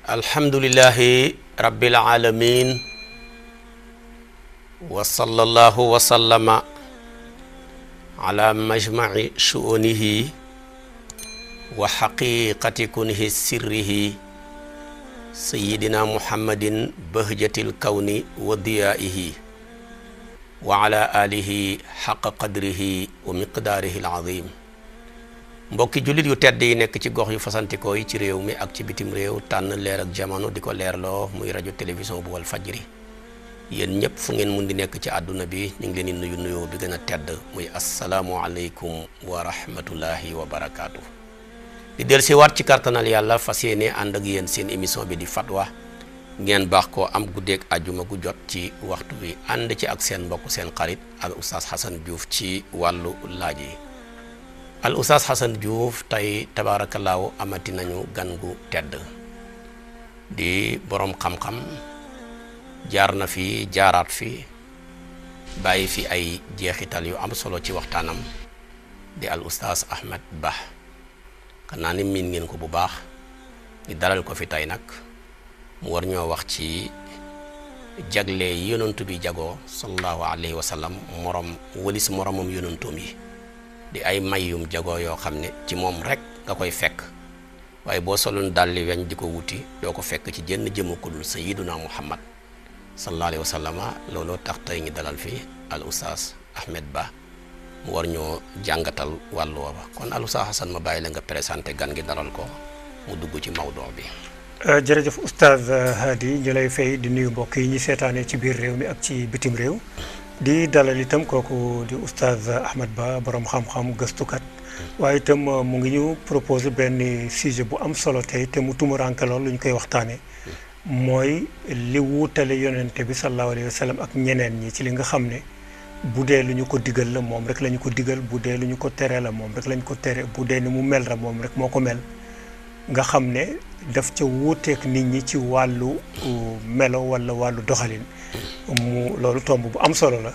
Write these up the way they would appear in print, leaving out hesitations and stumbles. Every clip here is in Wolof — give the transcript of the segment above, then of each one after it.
alhamdulillahi rabbil alamin wa sallallahu wa sallama ala majma'i shu'unihi wa haqiqati kunhi sirrihi sayyidina muhammadin bahjatil kawni wa diyaihi wa ala alihi haqqa qadrihi wa miqdarihi al-azim. mbokki jullit yu tedd yi nekk ci gox yu fasantikoo yi ci réew mi ak ci bitim réew tànn leer ak jamono di ko leerloo muy rajo télévision bu wal fajri yéen ñëpp fu ngeen mun di nekk ci àdduna bi ñu ngi leen di nuyu nuyoo bi gën a tedd muy asalaamualeykum wa rahmatullahi wa barakaatu. di del si waat ci kartanal yàlla fas yéene ànd ak yéen seen émission bi di fatwa ngeen baax koo am guddeeg àjjuma gu jot ci waxtu bi ànd ci ak seen mbokk seen xarit ak oustaz Assane Diouf ci wàllu laaj yi. al oustaz Assane Diouf tey tabaarakallaahu amati nañu gan gu tedd di borom xam-xam jaar na fi jaaraat fi bàyyi fi ay jeexital yu am solo ci waxtaanam di al oustaz Ahmed Ba xanaa ni miin ngeen ko bu baax di dalal ko fi tey nag mu war ñoo wax ci jagle yonantu bi jagoo sallallahu alayhi wa sallam walis moromam yonantoom yi di ay mayum jagoo yoo xam ne ci moom rek nga koy fekk waaye boo soloon dalli weñ di ko wuti doo ko fekk ci jënn jëmu ko dul sayyiduna muhammad sallallahu alayhi wa sallam looloo tax tey ñu dalal fi al oustaz Ahmed Ba mu war ñoo jàngatal wàllu woowa kon al oustaz Assane ma bàyyi la nga présenté gan gi dalal ko mu dugg ci mawduu bi. jërëjëf oustaz Hady ñu lay fay di nuyu mbokk yi ñu seetaanee ci biir réew mi ak ci bitim réew. di dalal itam kooku di oustaz Ahmed Ba borom xam-xam gëstukat waaye itam mu ngi ñu proposé benn sujet bu am solo tey te mu tumuranke lool lu ñu koy waxtaanee mooy li wuutale yonente bi sallallahu alayhi wa sallam ak ñeneen ñi ci li nga xam ne bu dee lu ñu ko digal la moom rek la ñu ko digal bu dee lu ñu ko tere la moom rek la ñu ko tere bu dee ni mu mel la moom rek moo ko mel nga xam ne daf ca wuuteek nit ñi ci wàllu melo wala wàllu doxalin mu loolu tomb bu am solo la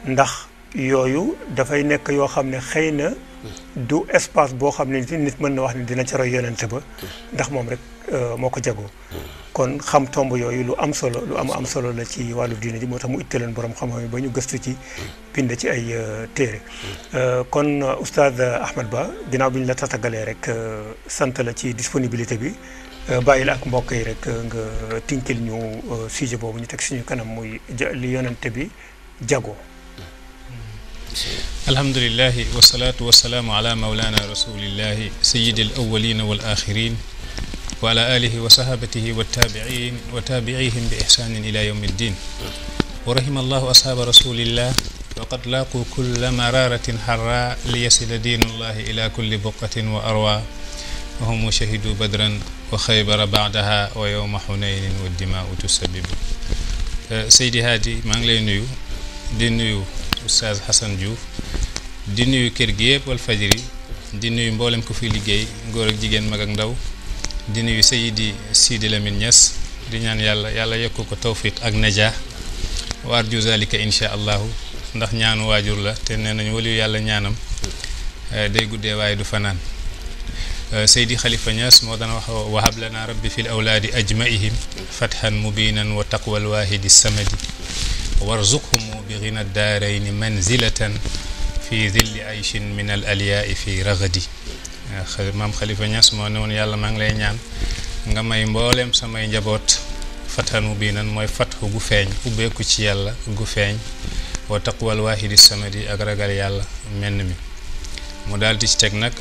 ndax yooyu dafay nekk yoo xam ne xëy na du espace boo xam ne nit mën na wax ne dina ca roy yonente ba ndax moom rek moo ko jagoo kon xam tomb yooyu lu am solo lu am solo la ci wàllu diine ji moo tax mu itteeleen borom xam-xam yi ba ñu gëstu ci bind ci ay téere kon oustaz Ahmed Ba ginnaaw bi ñu la tatagalee rek sant la ci disponibilité bi bàyyi la ak mbokk yi rek nga tinkil ñu sujet boobu ñu teg suñu kanam muy li yonente bi jagoo. alhamdulillahi wasalaatu wasalaamu ala mawlana rasulillahi sayidi al awalina wal axirin wa ala alihi wa sahabatihi wa tabiin wa tabiihim bi ihsanin ila yawmi ddin wa rahima allahu ashaaba rasulillah wa qad laaqu kulla mararatin harra li yasila diinullahi ila kulli buqatin wa arwa wa hum shahidu badran wa xaybara baadaha wa yawma xunaynin wa dimaau tusabibu. Seydi Hady maa ngi lay nuyu di nuyu oustaz Assane Diouf di nuyu kër gi yëpp wal fajri di nuyu mboolem ko fi liggéey góor ak jigéen mag ak ndaw di nuyu Seydi Sidi Lamine Niass di ñaan yàlla yokk ko tawfiq ak najaa wa arju zalika insha allahu ndax ñaanu waajur la te nee nañu waliyu yàlla ñaanam day guddee waaye du fanaan. Seydi Khalifa Niass moo daan wax wahab lana rabbi fil awlaadi ajmaihim fathan mubinan wa taqwal wahidi samadi warzuqhum bi ghina daarayni manzilatan fi zilli ayshin min al aliyaai fi ragadi. maam Khalifa Niass moo ne woon yàlla maa ngi lay ñaan nga may mbooleem samay njaboot fathan mubinan mooy fathu gu feeñ ubbeeku ci yàlla gu feeñ wa taqwal wahidi samadi ak ragal yàlla menn mi mu daal di ci teg nag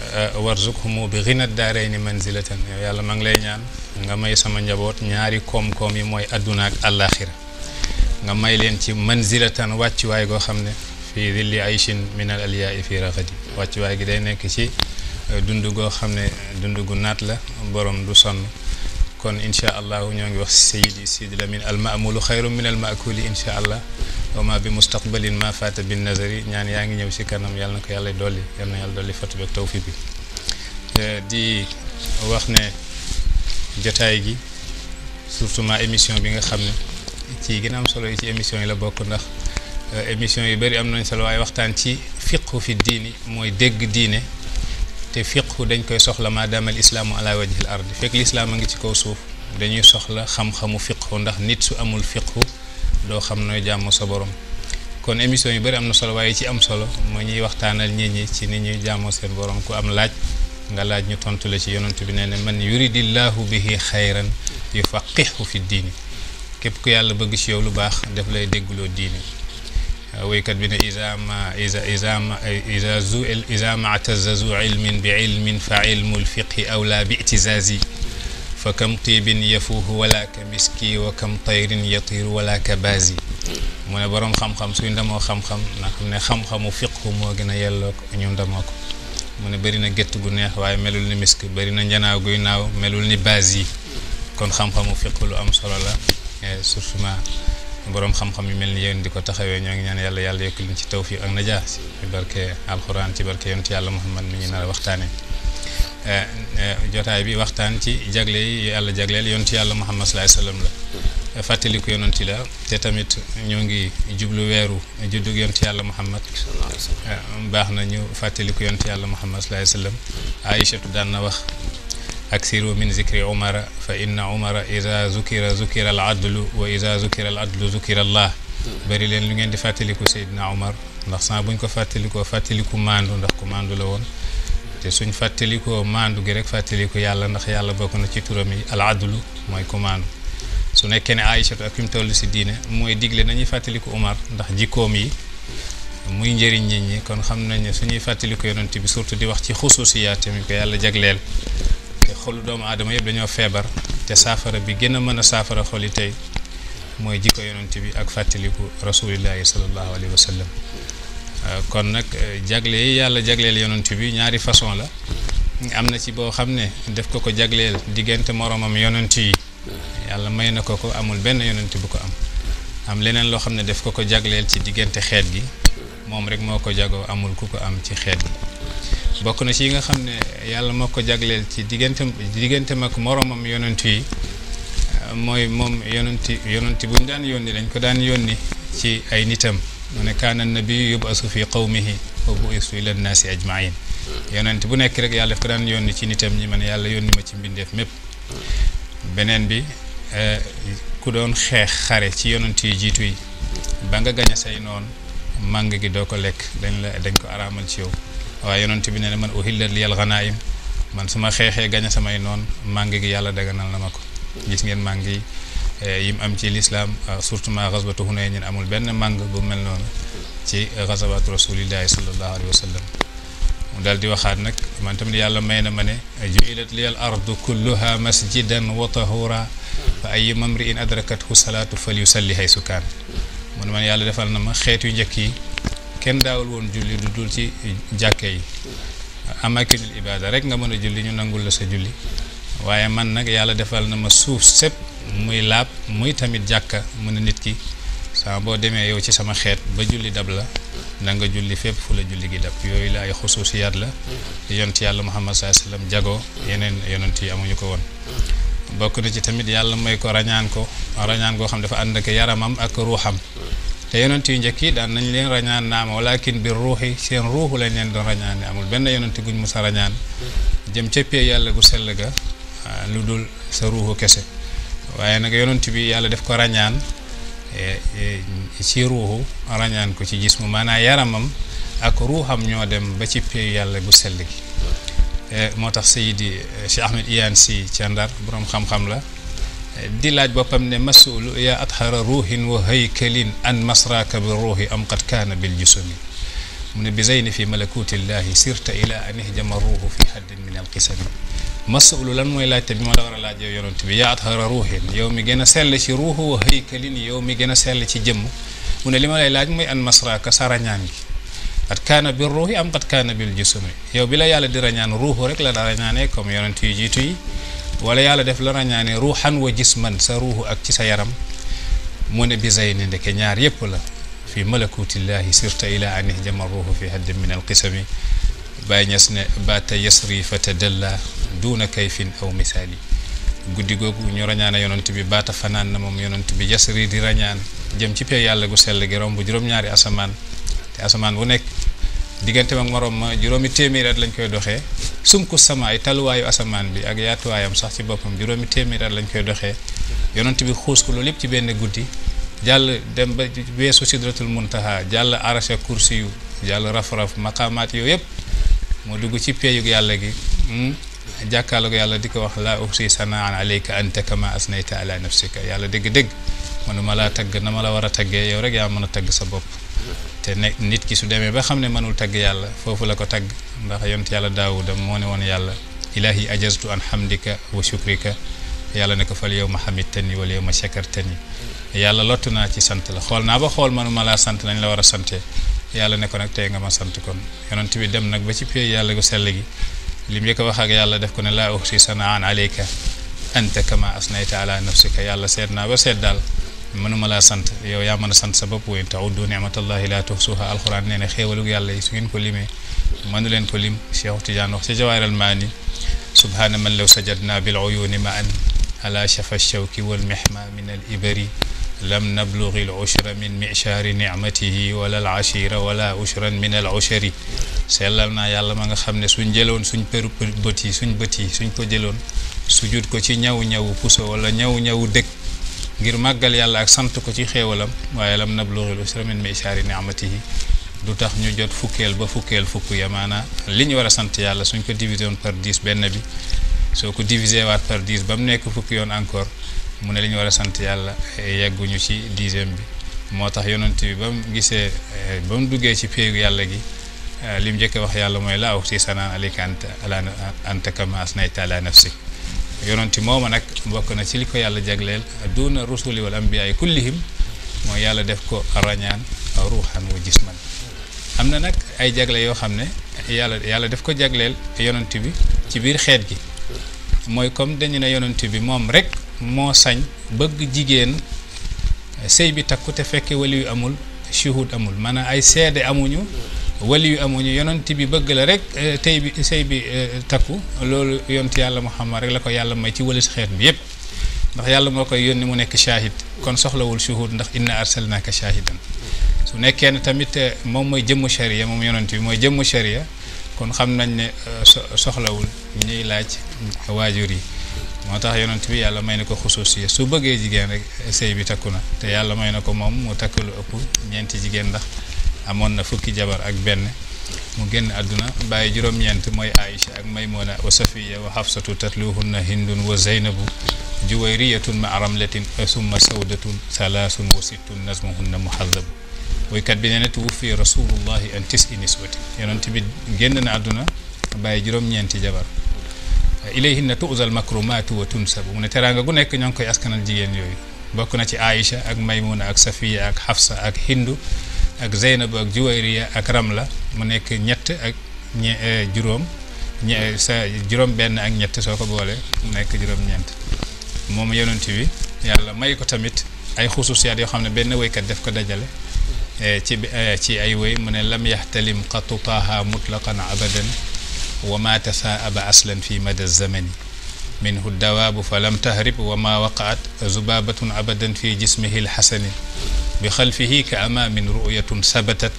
warzuqhum bi ghina daarayni manzilatan yàlla maa ngi lay ñaan nga may sama njaboot ñaari koom-koom yi mooy adduna ak àllaaxira nga may leen ci manzilatan wàccuwaay goo xam ne fii dilli ayshin min al aliyaai fi rafadi wàccuwaay gi day nekk ci dund goo xam ne dund gu naat la borom du sonn kon incha allahu ñoo ngi wax Sidi Lamine al maamulu xayru min al maakuli incha allah wa ma bi mustaqbalin ma fata bin nazari ñaan yaa ngi ñëw si kanam yàlla na ko yàlla dolli yal na yàlla dolli fatu beeg tawfiq bi di wax ne jotaay gi surtout ma émission bi nga xam ne ci gën a am solo yi ci émission yi la bokk ndax émission yu bëri am nañ solo waaye waxtaan ci fiqhu fi diini mooy dégg diine te fiqhu dañ koy soxla maadaama al islaamu ala wajhil ardi fekk lislaam a ngi ci kaw suuf dañuy soxla xam-xamu fiqhu ndax nit su amul fiqhu doo xam nooy jaamu sa borom kon émission yu bari am na solo waaye ci am solo moo ñuy waxtaanal nit ñi ci ni ñuy jaamoo seen borom ku am laaj nga laaj ñu tontu la ci yonent bi nee na man yuridillahu bihi xayran yufaqihu fi diini képp ku yàlla bëgg ci yow lu baax daf lay déggloo diini woykat bi ne iza ma'tazazu ilmin bi ilmin fa ilmul fiqhi awla bi itizazi fa kam tiibin yafuuhu wala ka miski wa kam tayrin yatiru wala ka bazi mu ne boroom xam-xam suy ndamoo xam-xam na xam ne xam-xamu fiqhu moo gën a yelloo ko ñu ndamoo ko mu ne bëri na gétt gu neex waaye melul ni misk bëri na njanaaw guy naaw melul ni baas yi kon xam-xamu fiqhu lu am solo la surtout boroom xam-xam yu mel ni yéen di ko taxawee ñoo ngi ñaan yàlla yokk leen ci tawfiq ak najaa ci barke alxuraan ci barke yonent yàlla Muhammad mi ñu nar a waxtaane jotaay bi waxtaan ci jagle yi yàlla jagleel yonent yàlla Muhammad sallallahu alayhi wasallam la fàttaliku yonent la te tamit ñoo ngi jublu weeru juddug yonent yàlla Muhammad baax na ñu fàttaliku yonent yàlla Muhammad sallallahu alayhi wasallam Aïchatu daan na wax aksiru min zikri umara fa inna umara iza zukira al adlu wa iza zukira al adlu zukira allah bari leen lu ngeen di fàttaliku Seydina Umar ndax saa buñ ko fàttaliku maandu ndax ku maandu la woon te suñ fàttalikoo maandu gi rek fàttaliku yàlla ndax yàlla bokk na ci turam yi al adlu mooy ku maandu su nekkee ne Aïchatu ak fi mu toll si diine mooy digle nañuy fàttaliku Umar ndax jikkoom yi muy njëriñ nit ñi kon xam nañ ne suñuy fàttaliku yonent bi surtout di wax ci xususiyaat tamit ko yàlla jagleel te xolu doomu aadama yëpp dañoo feebar te saafara bi gën a mën a saafara xoli tey mooy jikko yonent bi ak fàttaliku rasulillahi sallallahu alayhi wa sallam kon nag jagle yi yàlla jagleel yonent bi ñaari façon la am na ci boo xam ne def ko jagleel diggante moromam yonent yi yàlla may na ko amul benn yonent bu ko am leneen loo xam ne def ko jagleel ci diggante xeet gi moom rek moo ko jagoo amul ku ko am ci xeet gi bokk na ci yi nga xam ne yàlla moo ko jagleel ci diggante mag moromam yonent yi mooy moom yonent bu ñu daan yónni dañ ko daan yónni ci ay nitam mu ne kaana nabi yubasu fi qawmihi wa bu'istu ila nnaasi ajmain yonent bu nekk rek yàlla daf ko daan yónni ci nitam ñi man yàlla yónni ma ci mbindeef mépp beneen bi ku doon xeex xare ci yonent yi jiitu yi ba nga gañ a say noonu màng gi doo ko lekk dañ ko araamal ci yow waaye yonent bi ne man uhillat liyal ghanaim man su ma xeexee gañ a samay noonu màng gi yàlla daganal na ma ko gis ngeen màng yi yim am ci lislaam surtout ma ghazwatu Hunayn amul benn màng bu mel noonu ci ghazawatu rasulillahi sallallahu alayhi wa sallam mu daal di waxaat nag man tamit yàlla may na ma ne ju'ilat liyal ardu kulluha masjidan wa tahura fa ayyu mamri'in adrakathu salatu falyusalli haysu kaan mun man yàlla defal na ma xeet yu njëkk yi kenn daawul woon julli du dul ci jàkke yi amakinul ibada rek nga mën a julli ñu nangul la sa julli waaye man nag yàlla defal na ma suuf sépp muy laab muy tamit jàkka mu ne nit ki saa boo demee yow ci sama xeet ba julli dab la na nga julli fépp fu la julli gi dab yooyu la ay xusuusiyaat la yonent yàlla Muhammad sallallahu alayhi wasallam jagoo yeneen yonent yi amuñu ko woon bokk na ci tamit yàlla may ko rañaan goo xam dafa ànd ak yaramam ak ruuxam te yonent yu njëkk yi daan nañ leen rañaan naam walakin bi ruuxi seen ruuxu lañ leen doon rañaane amul benn yonent guñ musa rañaan jëm ca pee yàlla gu sell ga lu dul sa ruuxu kese waaye nag yonent bi yàlla def ko rañaan ci ruuxu rañaan ko ci jismu maanaam yaramam ak ruuxam ñoo dem ba ci pee yàlla gu sell gi moo tax Seydi Cheikh Ahmed Iyane Sy ca Ndar boroom xam-xam la di laaj boppam ne masulu ya athara ruuhin wa haykalin an masraka bi ruuhi am qad kaana bil jusumi mu ne bi zeyni fi malakutillahi sirta ila an ihjama ruuhu fi haddin min al qisami masulu lan mooy laajte bi ma la war a laaj yow yonent bi ya athara ruuhin yow mi gën a sell ci ruuhu wa haykalin yow mi gën a sell ci jëmm mu ne li ma lay laaj mooy an masraka sa rañaan gi qad kaana bil ruuhi am qad kaana bil jusumi yow bi la yàlla di rañaan ruuhu rek la da rañaane comme yonent yu jiitu yi wala yàlla def la rañaane ruuxan wa jisman sa ruuxu ak ci sa yaram mu ne bi zeyni ndeke ñaar yépp la fi malakutillahi sirta ila an ihjama ruuhu fi haddin min alqisami Baay Ñas ne baata yasri fa tadalla duuna kayfin aw misaali guddi googu ñu rañaane yonent bi baata fanaan na moom yonent bi yasri di rañaan jëm ci pee yàlla gu sell gi romb juróom-ñaari asamaan te asamaan bu nekk digganteem ak morom ma juróomi téeméeri at lañ koy doxee sumku sama ay taluwaayu asamaan bi ak yaatuwaayam sax ci boppam juróomi téeméeri at lañ koy doxee yonent bi xuus ko loolu yëpp ci benn guddi jàll dem ba weesu sidratul muntaha jàll arasha kursi yu jàll raf-raf maqaamaat yooyu yëpp moo dugg ci peeyug yàlla gi jàkkaarloog yàlla di ko wax laa uhsi sanaan alayka anta kama asnayta ala nafsika yàlla dëgg-dëgg mënuma laa tagg na ma la war a taggee yow rek yaa mën a tagg sa bopp te ne nit ki su demee ba xam ne mënul tagg yàlla foofu la ko tagg ndax yonent yàlla daawuda moo ne woon yàlla ilahi ajaztu an hamdika wa shukrika yàlla ne ko fal yow ma hamidtani wala yow ma shakartani yàlla lottu naa ci sant la xool naa ba xool mënuma laa sant nañ la war a sante yàlla ne ko nag tey nga ma sant kon yonent bi dem nag ba ci pay yàlla gu sell gi lim njëkk a wax ak yàlla def ko ne laa uhsi sanaan alayka anta kama asnayta ala nafsika yàlla seet naa ba seet daal mënuma laa sant yow yaa mën a sant sa bopp wa in ta'uddu ni'matallahi la tuhsuha alquran nee na xéewalug yàlla yi su ngeen ko limee mënu leen ko lim Cheikh Tidiane wax ci Jawahir al-Maani subhana man law sajadna bil uyuni ma'an ala shafa shawki wal mihma min al ibari lam nablughi al ushra min mi'shari ni'matihi wala al ashira wala ushran min al ushari sellal naa yàlla ma nga xam ne suñ jëloon suñ peru bët yi suñ ko jëloon sujud ko ci ñaw puso wala ñaw dëkk ngir màggal yàlla ak sant ko ci xéewalam waaye lam nablughil usra min mi'shari ni'matihi du tax ñu jot fukkeel fukk ya maana li ñu war a sant yàlla suñ ko divisé woon par 10 benn bi soo ko divisé waat par 10 ba mu nekk fukki yoon encore mu ne li ñu war a sant yàlla yegguñu ci 10e bi moo tax yonent bi ba mu gisee ba mu duggee ci péegu yàlla gi li mu njëkk a wax yàlla mooy laa uhsi sanaan alayka anta kama asnayta ala nafsik yonenti mooma nag bokk na ci li ko yàlla jagleel duna rusuli wal anbiyaay kullihim mooy yàlla def ko rañaan ruuxan wa jisman am na nag ay jagle yoo xam ne yàlla def ko jagleel yonent bi ci biir xeet gi mooy comme dañu ne yonent bi moom rek moo sañ bëgg jigéen sëy bi takku te fekke wali yu amul shuhud amul maanaam ay seede amuñu wali yu amuñu yonent bi bëgg la rek sëy bi takku loolu yonent yàlla Muhammad rek la ko yàlla may ci wëlis xeet bi yépp ndax yàlla moo koy yónni mu nekk shahid kon soxlawul shuhud ndax inna arsalnaka shahidan su nekkee ne tamit moom mooy jëmmu sharia moom yonent bi mooy jëmmu sharia kon xam nañ ne soxlawul ñuy laaj waajur yi moo tax yonent bi yàlla may na ko xusuusiya su bëggee jigéen rek sëy bi takku na te yàlla may na ko moom mu takk lu ëpp ñeenti jigéen ndax amoon na fukki jabar ak benn mu génn àdduna bàyyi juróom-ñeent mooy Aïcha ak Maymuna wa Safiya wa Hafsatu tatluhunna Hindun wa Zeynabu juwayriyatun ma ramlatin summa sawdatun salaasun wa sittun nazmuhunna muhadabu woykat bi nee na tuwuffi rasulullahi an tis'i niswatin yonent bi génn na àdduna bàyyi juróom-ñeenti jabar ilayhinna tu'zal makrumatu wa tunsabu mu ne teraanga gu nekk ñoo ngi koy askanal jigéen yooyu bokk na ci Aïcha ak Maymuna ak Safiya ak Hafsa ak Hindu ak Zeynab ak Juwayriya ak Ramla mu nekk ñett ak juróom benn ak ñett soo ko boole mu nekk juróom-ñeent moom yonent bi yàlla may ko tamit ay xususiyaat yoo xam ne benn woykat def ko dajale ci ay woy mu ne lam yaxtalim qattu taaha mutlaqan abadan wa ma tasaaba aslan fi mada zamani minhu dawaabu fa lam tahrib wa ma waqaat zubabatun abadan fi jismihi lxasani bi xalfihi ka amaamin ru'yatun sabatat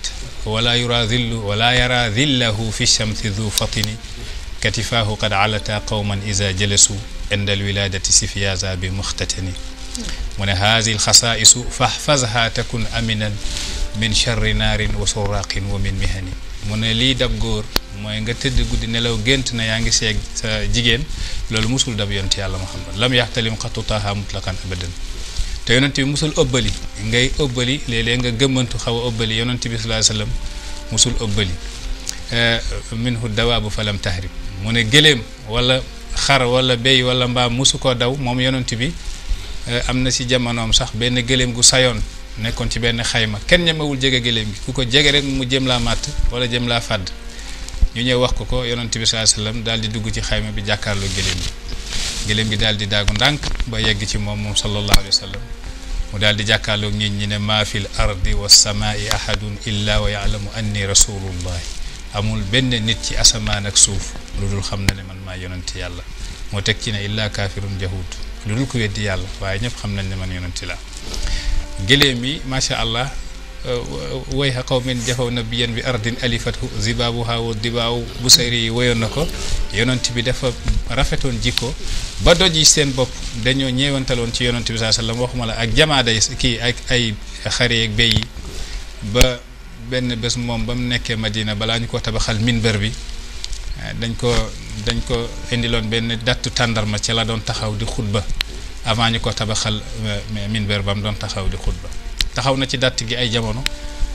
wala yara dhillahu fi shamsi dhu fatini katifaahu qad alata qawman iza jalasu inda alwiladati sifyaza bi muxtatani mu ne haadi alxasaisu fahfazha takun aminan min charri naarin wa suraqin wa min mihani mu ne lii dab góor mooy nga tëdd guddi nelaw gént na yaa ngi seeg sa jigéen loolu musul dab yonent yàlla Muhammad lam yaxtalim xattu taaha mutlaqan abadan te yonent bi musul ëbbali ngay ëbbali léeg-léeg nga gëmmantu xaw a ëbbali yonent bi sallallahu alayhi wasallam musul ëbbali minhu dawaabu fa lam tahrib mu ne gëléem wala xar wala béy wala mbaam musu koo daw moom yonent bi am na ci jamonoom sax benn gëléem gu sayoon nekkoon ci benn xayma kenn ñemewul jege gëléem gi ku ko jege rek mu jëm laa màtt wala jëm laa fàdd ñu ñëw wax ko yonent bi sallallahu alayhi wasallam daal di dugg ci xayma bi jàkkaarloo gëléem gi daal di daagu ndànk ba yegg ci moom sallallahu alayhi wa sallam mu daal di jàkkaarloog nit ñi ne maa fil ardi wa samaai ahadun illa wa yaalamu anni rasulullah amul benn nit ci asamaan ak suuf lu dul xam na ne man maa yonent yàlla moo teg ci ne illa kaafirun jahud lu dul ko weddi yàlla waaye ñëpp xam nañ ne man yonent la gëléem yi macha allah wayha qawmin jafaw nabiyyan bi ardin alifathu zibabuha wa dibaaw Busayri yi woyoon na ko yonent bi dafa rafetoon jikko ba doj yi seen bopp dañoo ñeewantaloon ci yonent bi sallallahu alayhi wasallam waxuma la ak jamaada yi kii ak ay xare ak béy yi ba benn bés moom ba mu nekkee Madina balaa ñu ko tabaxal minbar bi dañ ko indiloon benn dattu tàndarma ci la doon taxaw di xutba avant ñu ko tabaxal minbar ba mu doon taxaw di xutba taxaw na ci datt gi ay jamono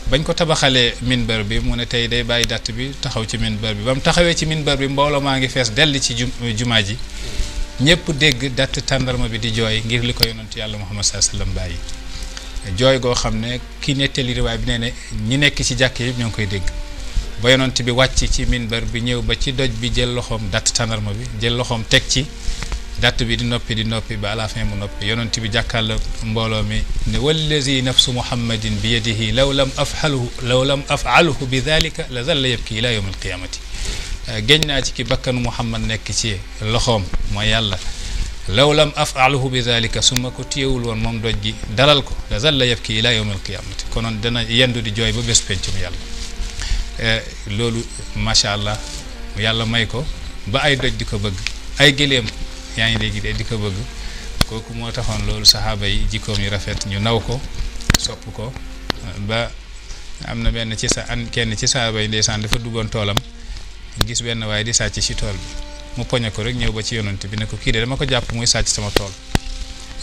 bañ ko tabaxalee minbar bi mu ne tey day bàyyi datt bi taxaw ci minbar bi ba mu taxawee ci minbar bi mbooloo maa ngi fees dell ci jumaa ji ñëpp dégg datt tàndarma bi di jooy ngir li ko yonent yàlla Muhammad sallallahu alayhi wasallam bàyyi jooy goo xam ne ki nettali riwaay bi nee ne ñi nekk ci jàkk yëpp ñoo ngi koy dégg ba yonent bi wàcc ci minbar bi ñëw ba ci doj bi jël loxoom datt tàndarma bi jël loxoom teg ci datt bi di noppi ba à la fin mu noppi yonent bi jàkkaarloo mbooloo mi ne wallazi nafsu muhammadin bi yadihi law lam af'aluhu bi dhalika la zalla yabki ila yawm alqiyamati géñ naa ci ki bakkanu muhammad nekk ci loxoom mooy yàlla law lam af'aluhu bi dhalika su ma ko téyewul woon moom doj gi dalal ko la zalla yabki ila yawm alqiyamati konoon dana yendu di jooy ba bés pencum yàlla loolu macha allah yàlla may ko ba ay doj di ko bëgg ay gëléem yaa ngi léegi de di ko bëgg kooku moo taxoon loolu saxaaba yi jikkoom yu rafet ñu naw ko sopp ko ba am na benn ci kenn ci saxaaba yi ndeysaan dafa duggoon toolam gis benn waaye di sàcc ci tool bi mu poñe ko rek ñëw ba ci yonent bi ne ko kii de dama ko jàpp muy sàcc sama tool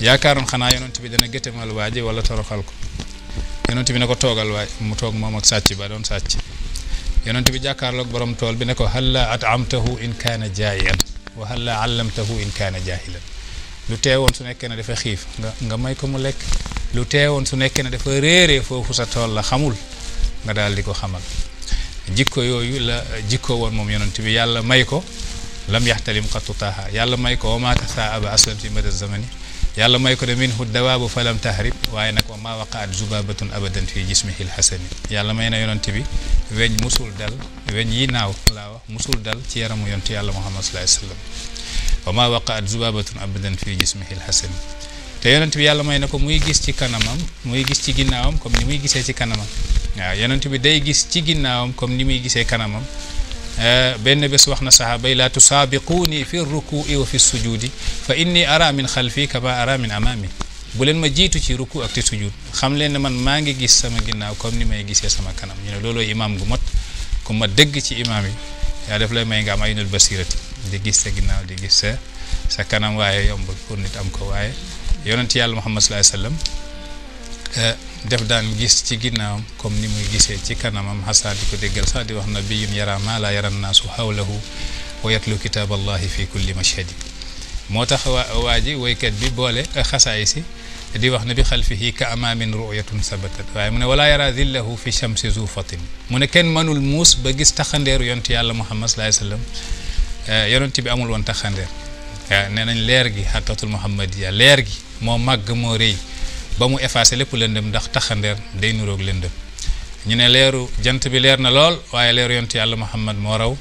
yaakaaroon xanaa yonent bi dana gëtëmal waa ji wala toroxal ko yonent bi ne ko toogal waay mu toog moom ak sàcc ba doon sàcc yonent bi jàkkaarloog borom tool bi ne ko halla at'amtahu in kaana jaa'ian wa halla allamtahu in kaana jaahilan lu teewoon su nekkee ne dafa xiif nga may ko mu lekk lu teewoon su nekkee ne dafa réeree foofu sa tool la xamul nga daal di ko xamal jikko yooyu la jikko woon moom yonent bi yàlla may ko lam yaxtalim qattu taaha yàlla may ko wa maa tasaaba aslan fi mada zamani yàlla may ko de minhu dawaabu fa lam tahrib waaye nag wa maa waqaat zubabatun abadan fi jismihi lxasani yàlla may na yonent bi weñ musul dal weñ yi naaw laa wax musul dal ci yaramu yonent yàlla Muhammad sallallahu alayhi wasallam wa maa waqaat zubabatun abadan fi jismihi lxasani te yonent bi yàlla may na ko muy gis ci kanamam muy gis ci ginnaawam comme ni muy gisee ci kanamam waaw yonent bi day gis ci ginnaawam comme ni muy gisee kanamam benn bés wax na sahaaba yi laa tusaabiquuni fi ruku'i wa fi sujudi fa inni ara min xalfi kama ara min amami bu leen ma jiitu ci ruku ak ci sujud xam leen ne man maa ngi gis sama ginnaaw comme ni may gisee sama kanam ñu ne looloo imaam gu mot ku ma dëgg ci imaam yi yaa def lay may nga am aynul basirati di gis sa ginnaaw di gis sa kanam waaye yombul pour nit am ko waaye yonent yàlla Muhammad sallallahu alayhi wasallam def daan gis ci ginnaawam comme ni muy gisee ci kanamam xasaa di ko déggal sax di wax nabiyun yara ma la yara nnaasu hawlahu wa yatlu kitab allahi fi kulli mashhadi moo tax waa ji woykat bi boole xasaay si di wax ne bi xalfihi ka amaamin ru'yatun sabatat waaye mu ne wala yara zillahu fi shamsi zu fatin mu ne kenn mënul muus ba gis taxandeeru yonent yàlla Muhammad sallallahu alayhi wasallam yonent bi amul woon taxandeer nee nañ leer gi xaqatul muhammadiya leer gi moo màgg moo rëy ba mu effacé lépp lëndëm ndax taxandeer day nuroog lëndëm ñu ne leeru jant bi leer na lool waaye leeru yonent yàlla Muhammad moo raw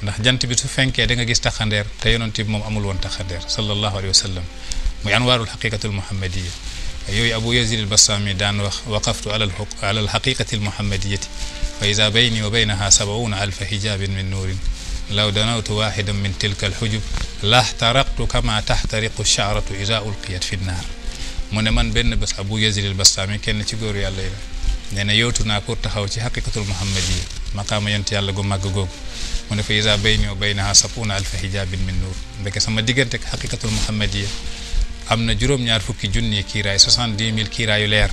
ndax jant bi su fenkee da nga gis taxandeer te yonent bi moom amul woon taxandeer sallallahu alayhi wa sallam muy anwaarul xaqiqatul muhammadiya yooyu Abu Yazid al-Bassami daan wax waqaftu ala al-xaqiqati al-muhammadiyati fa iza bayni wa baynaha 70,000 hijabin min nuurin law danawtu wahidan min tilka al-hujub lahtaraqtu kama tahtariqu ash-sha'ratu iza ulqiyat fi an-nar mu ne man benn bés Abu Yazid al-Bastami kenn ci góoru yàlla yi la nee na yowtu naa pour taxaw ci xaqiqatul muhammadiyya maqaama yonent yàlla gu màgg googu mu ne fa iza bayni wa baynaha 70,000 hijabin min nuur ndeke sama diggante ak xaqiqatul muhammadiyya am na juróom-ñaar fukki junni kiiraay 70,000 kiiraayu leer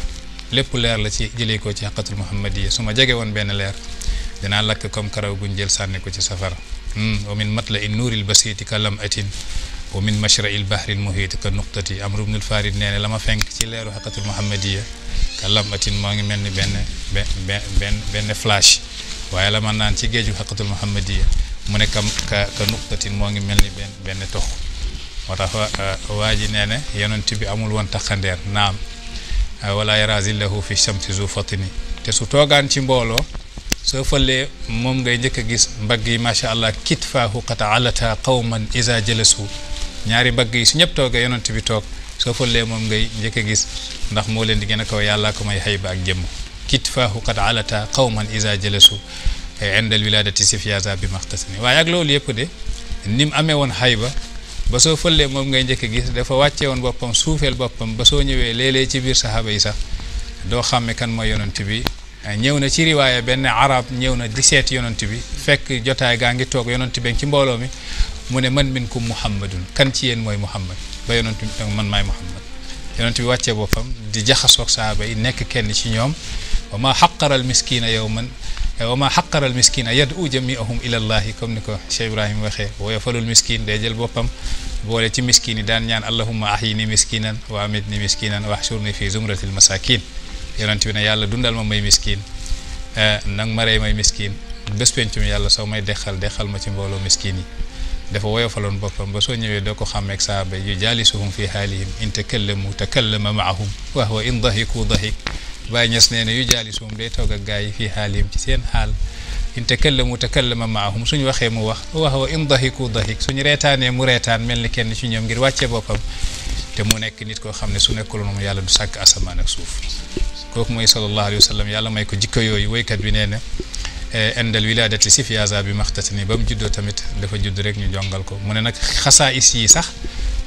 lépp leer la ci jëlee ko ci xaqiqatul muhammadiyya su ma jege woon benn leer dinaa lakk comme karaw guñ jël sànni ko ci safara wa min matla'i nuuril basiiti ka lam'atin wa min mashra'il bahril muhiit ka nuqtati Amr ibn al-Farid nee na la ma fenk ci leeru xaqatul muhammadiyya ka lam'atin moo ngi mel ni benn flash waaye la man naan ci géeju xaqatul muhammadiyya mu ne ka nuqtatin moo ngi mel ni benn tox moo tax waa ji nee na yonent bi amul woon taxandeer naam wala yara zillahu fi shamsi zu fatini te su toogaan ci mbooloo soo fëlee moom ngay njëkk a gis mbagg yi macha allah kitfaahu qad alata qawman iza jalasu ñaari mbagg yi su ñëpp toogee yonent bi toog soo fëlee moom ngay njëkk a gis ndax moo leen di gën a kaw yàlla ko may xayba ak jëmm kitfaahu qad alata qawman iza jalasu inda alwiladati sifyaza bi maxtasani waaye ak loolu yëpp de ni mu amee woon xayba ba soo fëllee moom ngay njëkk a gis dafa wàcce woon boppam suufeel boppam ba soo ñëwee léeg-léeg ci biir saxaaba yi sax doo xàmme kan mooy yonent bi ñëw na ci riwaaya benn arab ñëw na di seet yonent bi fekk jotaay gaa ngi toog yonent bi ci mbooloo mi mu ne man minkum muhammadun kan ci yéen mooy muhammad ba yonent bi man maay muhammad yonent bi wàccee boppam di jaxasoog saxaaba yi nekk kenn ci ñoom wa ma xaqara al miskina yawman wa ma xaqara al miskina yad'u jami'ahum ila allahi comme ni ko Cheikh Ibrahim waxee wa yafalul miskin day jël boppam boole ci miskin yi daan ñaan allahumma ahyini miskinan wa amitni miskinan wa ahshurni fi zumratil masakin yonent bi ne yàlla dundal ma may miskin nag ma rey may miskin bés penc mi yàlla soo may dexal ma ci mbooloo miskin yi dafa woyofaloon boppam ba soo ñëwee doo ko xàmmeeg saaba yu jaalisuhum fi haalihim in takallamu takallama maahum wa huwa in dahiku dahik Baay Ñas nee na yu jaalisuhum day toog ak gaa yi fi haalihim ci seen xaal in takallamu takallama maahum suñu waxee mu wax wa huwa in dahiku dahik suñu reetaanee mu reetaan mel ni kenn ci ñoom ngir wàccee boppam te mu nekk nit koo xam ne su nekkul moom yàlla du sàkk asamaan ak suuf kooku mooy sallallahu alayhi wa sallam yàlla may ko jikko yooyu woykat bi nee na indal wiladati sifyaza bi maxtatani ba mu juddoo tamit dafa judd rek ñu jongal ko mu ne nag xasaayis yi sax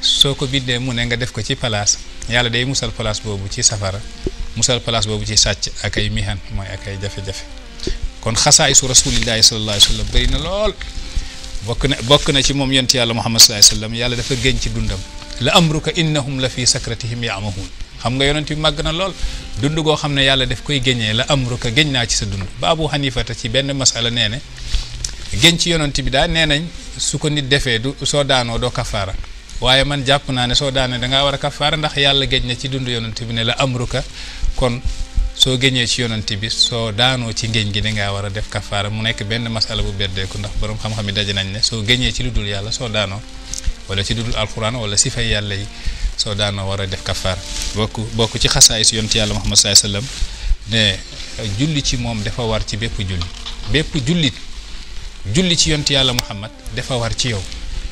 soo ko bindee mu ne nga def ko ci place yàlla day musal place boobu ci safara musal place boobu ci sàcc ak ay mihan mooy ak ay jafe-jafe kon xasaayisu rasulillahi sallallahu alayhi wa sallam bëri na lool bokk na ci moom yonent yàlla muhammad sallallahu alayhi wa sallam yàlla dafa génn ci dundam la amruka innahum la fi sakratihim ya'mahun xam nga yonent bi màgg na lool dund goo xam ne yàlla daf koy géñee la amruka géñ naa ci sa dund ba Abu Hanifata ci benn masala nee ne géñ ci yonent bi daal nee nañ su ko nit defee du soo daanoo doo kafaara waaye man jàpp naa ne soo daanee dangaa war a kafaara ndax yàlla géñ na ci dund yonent bi ne la amruka kon soo géñee ci yonent bi soo daanoo ci ngéñ gi dangaa war a def kafaara mu nekk benn masala bu beddeeku ndax borom xam-xam yi daje nañ ne soo géñee ci lu dul yàlla soo daanoo wala ci dudul alquran wala sifay yàlla yi soo daanoo war a def kafaar bokk ci xasaay si yonent yàlla muhammad sallallahu alayhi wasallam ne julli ci moom dafa war ci bépp julli ci yonent yàlla muhammad dafa war ci yow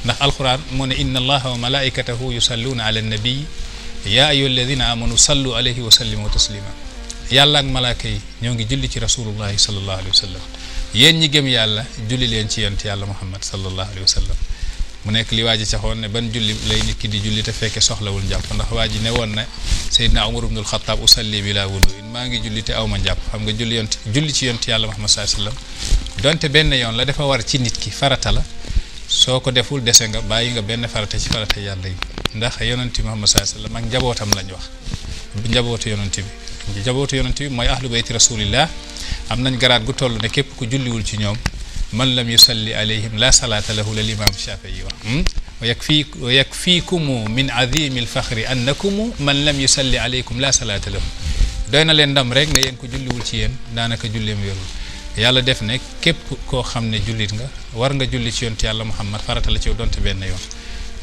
ndax alquran moo ne inna allaha wa malaikatahu yusalluna ala nabii ya ayyuha alladhina amanu sallu alayhi wa sallimu taslima yàlla ak malaaka yi ñoo ngi julli ci rasulullahi sallallahu alayhi wa sallam yéen ñi gëm yàlla julli leen ci yonent yàlla muhammad sallallahu alayhi wa sallam mu nekk li waa ji caxoon ne ban julli lay nit ki di julli te fekke soxlawul njàpp ndax waa ji ne woon ne Seydina Umar ibnul Xattaab usalli bila wudu maa ngi julli te aw ma njàpp xam nga julli ci yonent yàlla Muhammad sallallahu alayhi wasallam donte benn yoon la dafa war ci nit ki farata la soo ko deful dese nga bàyyi nga benn farata ci farata yàlla yi ndax yonent Muhammad sallallahu alayhi wasallam ak njabootam lañ wax njabootu yonent bi mooy ahlu bayti rasulillah am nañ garaat gu toll ne képp ku julliwul ci ñoom man lam yusalli alayhim la salata lahu la imam Shafii wax wa yakfiikumu min azimi alfaxri annakumu man lam yusalli alaykum la salata lahu doy na leen ndam rek ne yéen ko julliwul ci yéen daanaka julleem yorul yàlla def ne képp koo xam ne jullit nga war nga julli ci yonent yàlla Muhammad farata la ci donte benn yoon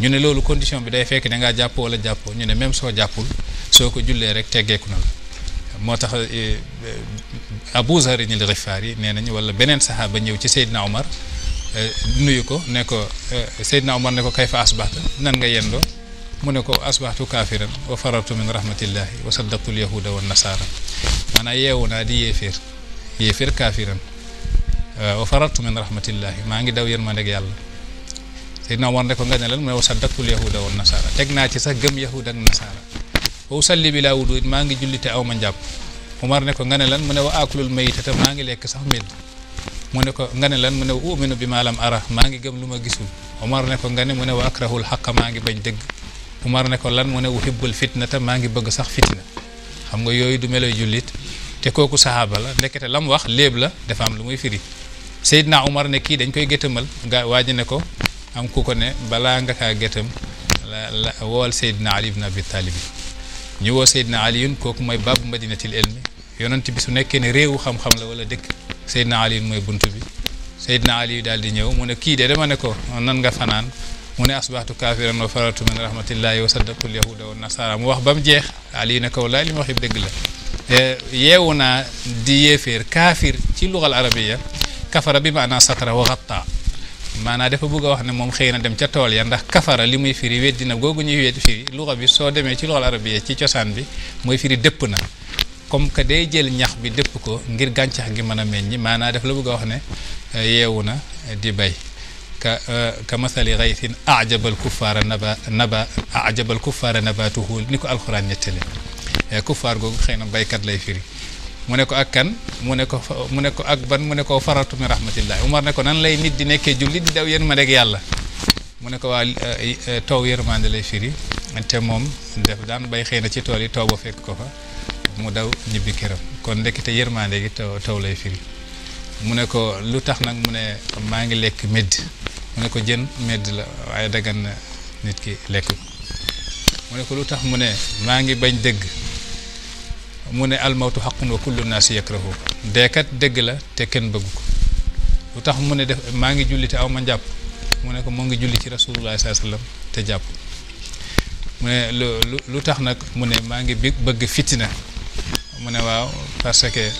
ñu ne loolu condition bi day fekk da ngaa jàpp wala jàppoo ñu ne même soo jàppul soo ko jullee rek teggeeku na la moo tax Abu Zar al-Ghifari nee nañ wala beneen saxaaba ñëw ci Seydina Omar nuyu ko ne ko Seydina Omar ne ko kayfa asbahta nan nga yendoo mu ne ko asbahtu kaafiran wa farartu min rahmatillahi wa saddaqtu al-yahuda wa nasara maanaam yeewu naa di yéeféer kaafiran wa farartu min rahmatillahi maa ngi daw yërmandeg yàlla Seydina Omar ne ko nga ne lan mu ne wa saddaqtu al-yahuda wa nasara teg naa ci sax gëm yahud ak nasara wa usalli bila wudu maa ngi jullite aw ma njàpp Umar ne ko nga ne lan mu ne wa akulul maytata maa ngi lekk sax medd mu ne ko nga ne lan mu ne wa uminu bi ma lam ara maa ngi gëm lu ma gisul Umar ne ko nga ne mu ne wa akrahul xaqa maa ngi bañ dëgg Umar ne ko lan mu ne uhibbul fitnata maa ngi bëgg sax fitna xam nga yooyu du meloy jullit te kooku sahaaba la ndekete lam wax léeb la dafa am lu muy firi Seydina Umar ne kii dañ koy géttamal nga waaji ne ko am ku ko ne balaa nga kaa géttam la wool Seydina Ali ibn Abi Talib ñu woo Seydina Aliyun kooku mooy baabu madinatil ilmi yonent bi su nekkee ne réewu xam-xam la wala dëkk Seydina Aliyun mooy bunt bi Seydina Aliyu daal di ñëw mu ne kii de dama ne ko nan nga fanaan mu ne asbahtu kaafiran wa farartu min rahmatillahi wa saddaqtu al-yahuda wa nasara mu wax ba mu jeex Aliyu ne ko wallaahi li ma wax yëpp dëgg la yeewu naa di yéeféer kaafir ci lugal arabiya kafara bi maanaa satara wa ghatta maanaa dafa bëgg a wax ne moom xëy na dem ca tool ya ndax kafara li muy firi weddina googu ñuy weddi firi luga bi soo demee ci lugal arabiya ci cosaan bi mooy firi dëpp na comme que day jël ñax bi dëpp ko ngir gàncax gi mën a meññ maanaa daf la bëgg a wax ne yeewu na di bay ka mathali ghaythin ajabal kuffaara ajabal kuffaara nabatuhu ni ko alxuraan ñettale kuffaar googu xëy na baykat lay firi mu ne ko ak kan mu ne ko ak ban mu ne ko faratu min rahmatillah Umar ne ko nan lay nit di nekkee jullit di daw yërmande ak yàlla mu ne ko waa taw yërmande lay firi te moom def daan bay xëy na ci tool yi taw ba fekk ko fa mu daw ñibbi këram kon ndekete yërmande gi taw lay firi mu ne ko lu tax nag mu ne maa ngi lekk medd mu ne ko jën medd la waaye dagan na nit ki lekk ko mu ne ko lu tax mu ne maa ngi bañ dëgg mu ne almawtu xaqun wa kullu naasi yakrahu deekat dëgg la te kenn bëggu ko lu tax mu ne def maa ngi julli te aw ma njàpp mu ne ko moo ngi julli ci rasulullah sallallahu alayhi wasallam te jàpp mu ne lu tax nag mu ne maa ngi bëgg fitina mu ne waaw parce que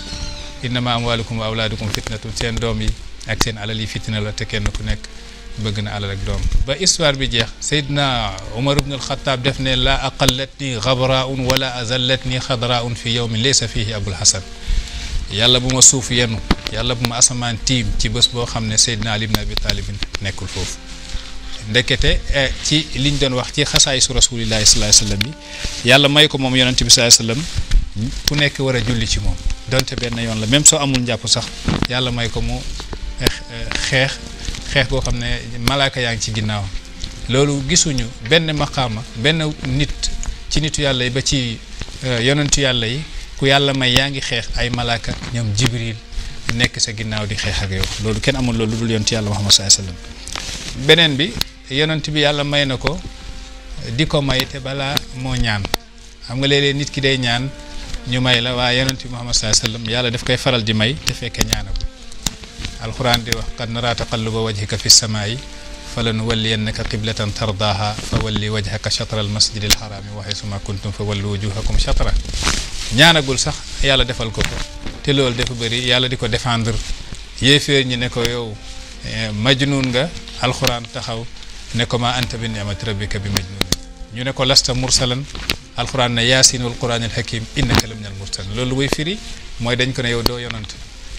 innama amwalukum wa awlaadukum fitnatun seen doom yi ak seen alal yi fitina la te kenn ku nekk bëgg na alal ak doom ba histoire bi jeex Seydina Umar ibn al-Khattab def ne la aqallatni ghabraun wala azallatni xadraun fi yawmin laysa fihi abul hasan yàlla bu ma suuf yenu yàlla bu ma asamaan tiim ci bés boo xam ne Seydina Ali ibn Abi Talib nekkul foofu ndekete ci liñ doon wax ci xasaayisu rasulillahi sallallahu alayhi wasallam yi yàlla may ko moom yonent bi sallallahu alayhi wasallam ku nekk war a julli ci moom donte benn yoon la même soo amul njàpp sax yàlla may ko mu xeex boo xam ne malaaka yaa ngi ci ginnaaw loolu gisuñu benn maqaama benn nit ci nitu yàlla yi ba ci yonentu yàlla yi ku yàlla may yaa ngi xeex ay malaaka ñoom Jibril nekk sa ginnaaw di xeex ak yow loolu kenn amul loolu lu dul yonentu yàlla Muhammad sallallahu alayhi wasallam beneen bi yonent bi yàlla may na ko di ko may te balaa moo ñaan xam nga léeg-léeg nit ki day ñaan ñu may la waaye yonent bi Muhammad sallallahu alayhi wasallam yàlla daf koy faral di may te fekke ñaanagul alquran di wax qad nara taqalluba wajhika fi samaa'i falanuwalliyannaka qiblatan tardaaha fa walli wajhaka shatra al masjid al harami wa haythuma kuntum fa wallu wujuhakum shatra ñaanagul sax yàlla defal ko ko te loolu dafa bëri yàlla di ko défendre yéeféer ñi ne ko yow majnun nga alquran taxaw ne ko ma anta bi ni'mati rabbika bi majnun ñu ne ko lasta mursalan alquran ne yaasin wal quran al hakim innaka la min al mursalin loolu way firi mooy dañ ko ne yow doo yonant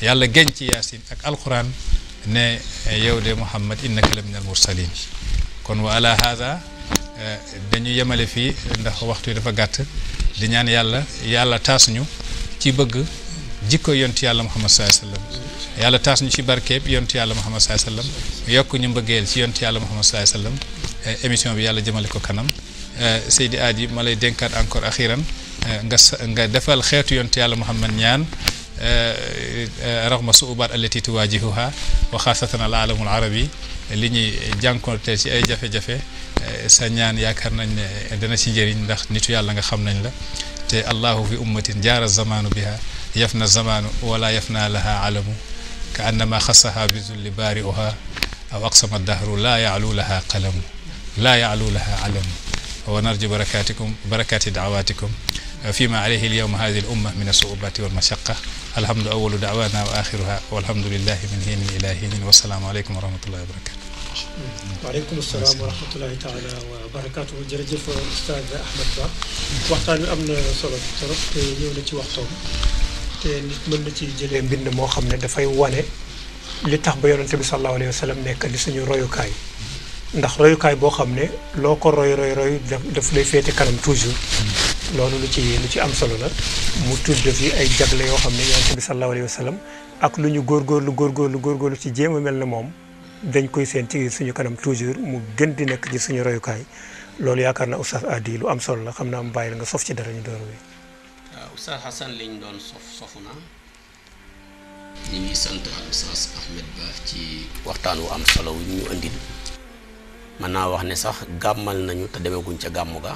yàlla geñ ci yaasin ak alquran ne yow de Muhammad innaka la min al mursalin kon wa ala hada dañu yemale fii ndax waxtu yi dafa gàtt di ñaan yàlla taas ñu ci bëgg jikko yontu yàlla Muhammad sallallahu alayhi wasallam yàlla taas ñu ci barkeeb yontu yàlla Muhammad sallallahu alayhi wasallam yokk ñu mbëggeel ci yontu yàlla Muhammad sallallahu alayhi wasallam émission bi yàlla jëmale ko kanam Seydi Aadi ma lay dénkaat encore axiran nga defal xeetu yontu yàlla Muhammad ñaan raghma su'ubaat allati tuwajihuha wa xaasatan al alamul arabi li ñuy jànkoonte ci ay jafe-jafe sa ñaan yaakaar nañ ne dana ci njëriñ ndax nitu yàlla nga xam nañ la te allahu fi ummatin jaara zamanu biha yafna zamanu wala yafna laha alamu ka annama xassaha bi zulli baari'uha aw aqsama dahru la ya'lu laha qalamu la ya'lu laha alamu wa narju barakati da'awatikum فيما عليه اليوم هذه الأمة من الصعوبات والمشقة الحمد أول دعوانا وآخرها والحمد لله من حين إلى حين والسلام عليكم ورحمة الله وبركاته. وعليكم السلام ورحمة الله تعالى وبركاته. jërëjëf Oustaz Ahmed Ba waxtaan wi am na solo trop te ñëw na ci waxtoom te nit mën na ci jëlee mbind moo xam ne dafay wane li tax ba yonente bi sallallahu alayhi wa sallam nekk di suñu royukaay ndax royukaay boo xam ne loo ko roy daf lay féete kanam toujours loolu lu ci am solo la mu tudd fi ay jagle yoo xam ne yonent bi sallallahu alayhi wa sallam ak lu ñu góorgóorlu ci jéem a mel ne moom dañ koy seen ci suñu kanam toujours mu gën di nekk ci suñu royukaay loolu yaakaar na Oustaz Hady lu am solo la xam naa mu bàyyi la nga sof ci dara ñu door wi. waaw Oustaz Hassan liñ doon sofu na ñu ngi sant Oustaz Ahmed Ba ci waxtaan wu am solo wu ñu andil mën naa wax ne sax gàmmal nañu te demeguñ ca gàmmu ga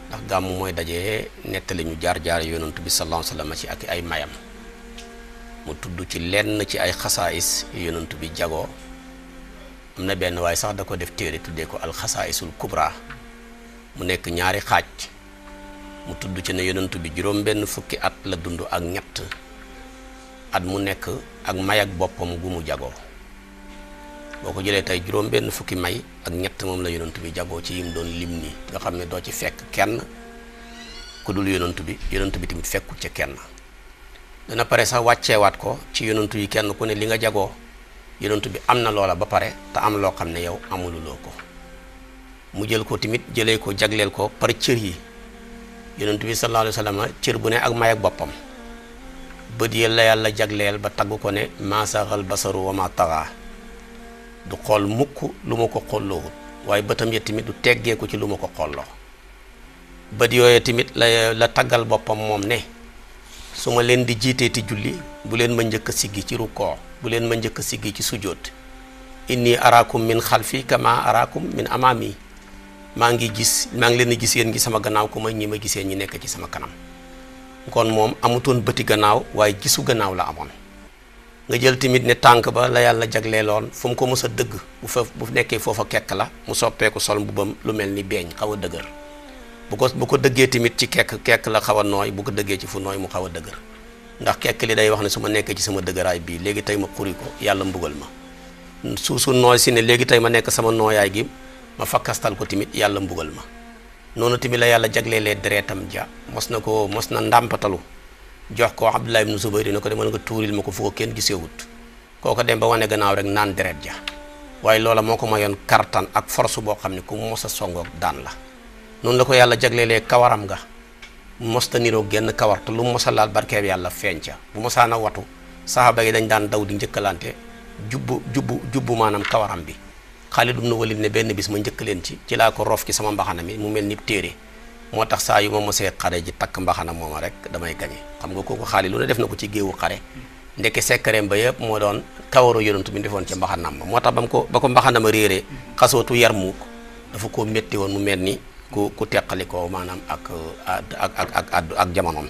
ndax gàmmu mooy dajee nettali ñu jaar-jaar yonent bi sallallahu alayhi wasallam ci ak ay mayam mu tudd ci lenn ci ay xasaayis yonent bi jagoo am na benn waaye sax da ko def téere tuddee ko alxasaayisul kubra mu nekk ñaari xaaj mu tudd ci ne yonent bi juróom benn fukki at la dund ak ñett at mu nekk ak may ak boppam gu mu jagoo boo ko jëlee tey juróom benn fukki may ak ñett moom la yonent bi jagoo ci yim doon lim ni nga xam ne doo ci fekk kenn ku dul yonantu bi tamit fekkul ca kenn dana pare sax wàcceewaat ko ci yonantu yi kenn ku ne li nga jagoo yonantu bi am na loola ba pare te am loo xam ne yow amululoo ko mu jël ko tamit jëlee ko jagleel ko par cër yi yonantu bi sallallahu alayhi wa sallam cër bu ne ak may ak boppam bët yi la yàlla jagleel ba tagg ko ne maasaxal basaru wa ma taxa du xool mukk lu ma ko xolloowut waaye bëtam ya tamit du teggee ko ci lu ma ko xolloo bët yooyu tamit la taggal boppam moom ne su ma leen di jiiteeti julli bu leen ma njëkk a siggi ci rukkoo bu leen ma njëkk a siggi ci sujjóot inni araakum min xalfi kama araakum min amaami maa ngi leen di gis yéen ngi sama gannaaw ku ma ñi ma gisee ñi nekk ci sama kanam kon moom amutoon bëti gannaaw waaye gisu gannaaw la amoon nga jël tamit ne tànk ba la yàlla jagleeloon fu mu ko mës a dëgg bu nekkee foofa kekk la mu soppeeku sol mbubam lu mel ni beeñ xaw a dëgër bu ko dëggee tamit ci kekk la xaw a nooy bu ko dëggee ci fu nooy mu xaw a dëgër ndax kekk li day wax ne su ma nekkee ci sama dëgëraay bii léegi tey ma xuri ko yàlla mbugal ma su nooy si ne léegi tey ma nekk sama nooyaay gi ma fakkastal ko tamit yàlla mbugal ma noonu tamit la yàlla jagleelee deretam ja mos na ndàmpatalu jox ko Abdullah ibn Zubayr ne ko demal nga tuuril ma ko fu ko kenn gisewut kooko dem ba wane gannaaw rek naan deret ja waaye loola moo ko mayoon kartan ak force boo xam ne ku mos a songoog daan la noonu la ko yàlla jagleelee kawaram nga mosta niroo genn kawar te lu mosa laal barkeeb yàlla feeñ ca bu mosaana watu saxaaba yi dañ daan daw di njëkkalante jubbu maanaam kawaram bi Xaalid ibn Walid ne benn bis ma njëkk leen ci laa ko rof ci sama mbaxana mi mu mel ni téere moo tax saa yu ma mosee xare ji takk mbaxana mooma rek damay gañe xam nga kooku Xaalid lu ne def na ko ci géewu xare ndeke sekkareem ba yëpp moo doon kawaru yonantu bi defoon ci mbaxanam ma moo tax ba ko mbaxana ma réeree xasootu Yarmuuk dafa ko métti woon mu mel ni ku teqali ko maanaam ak jamonoom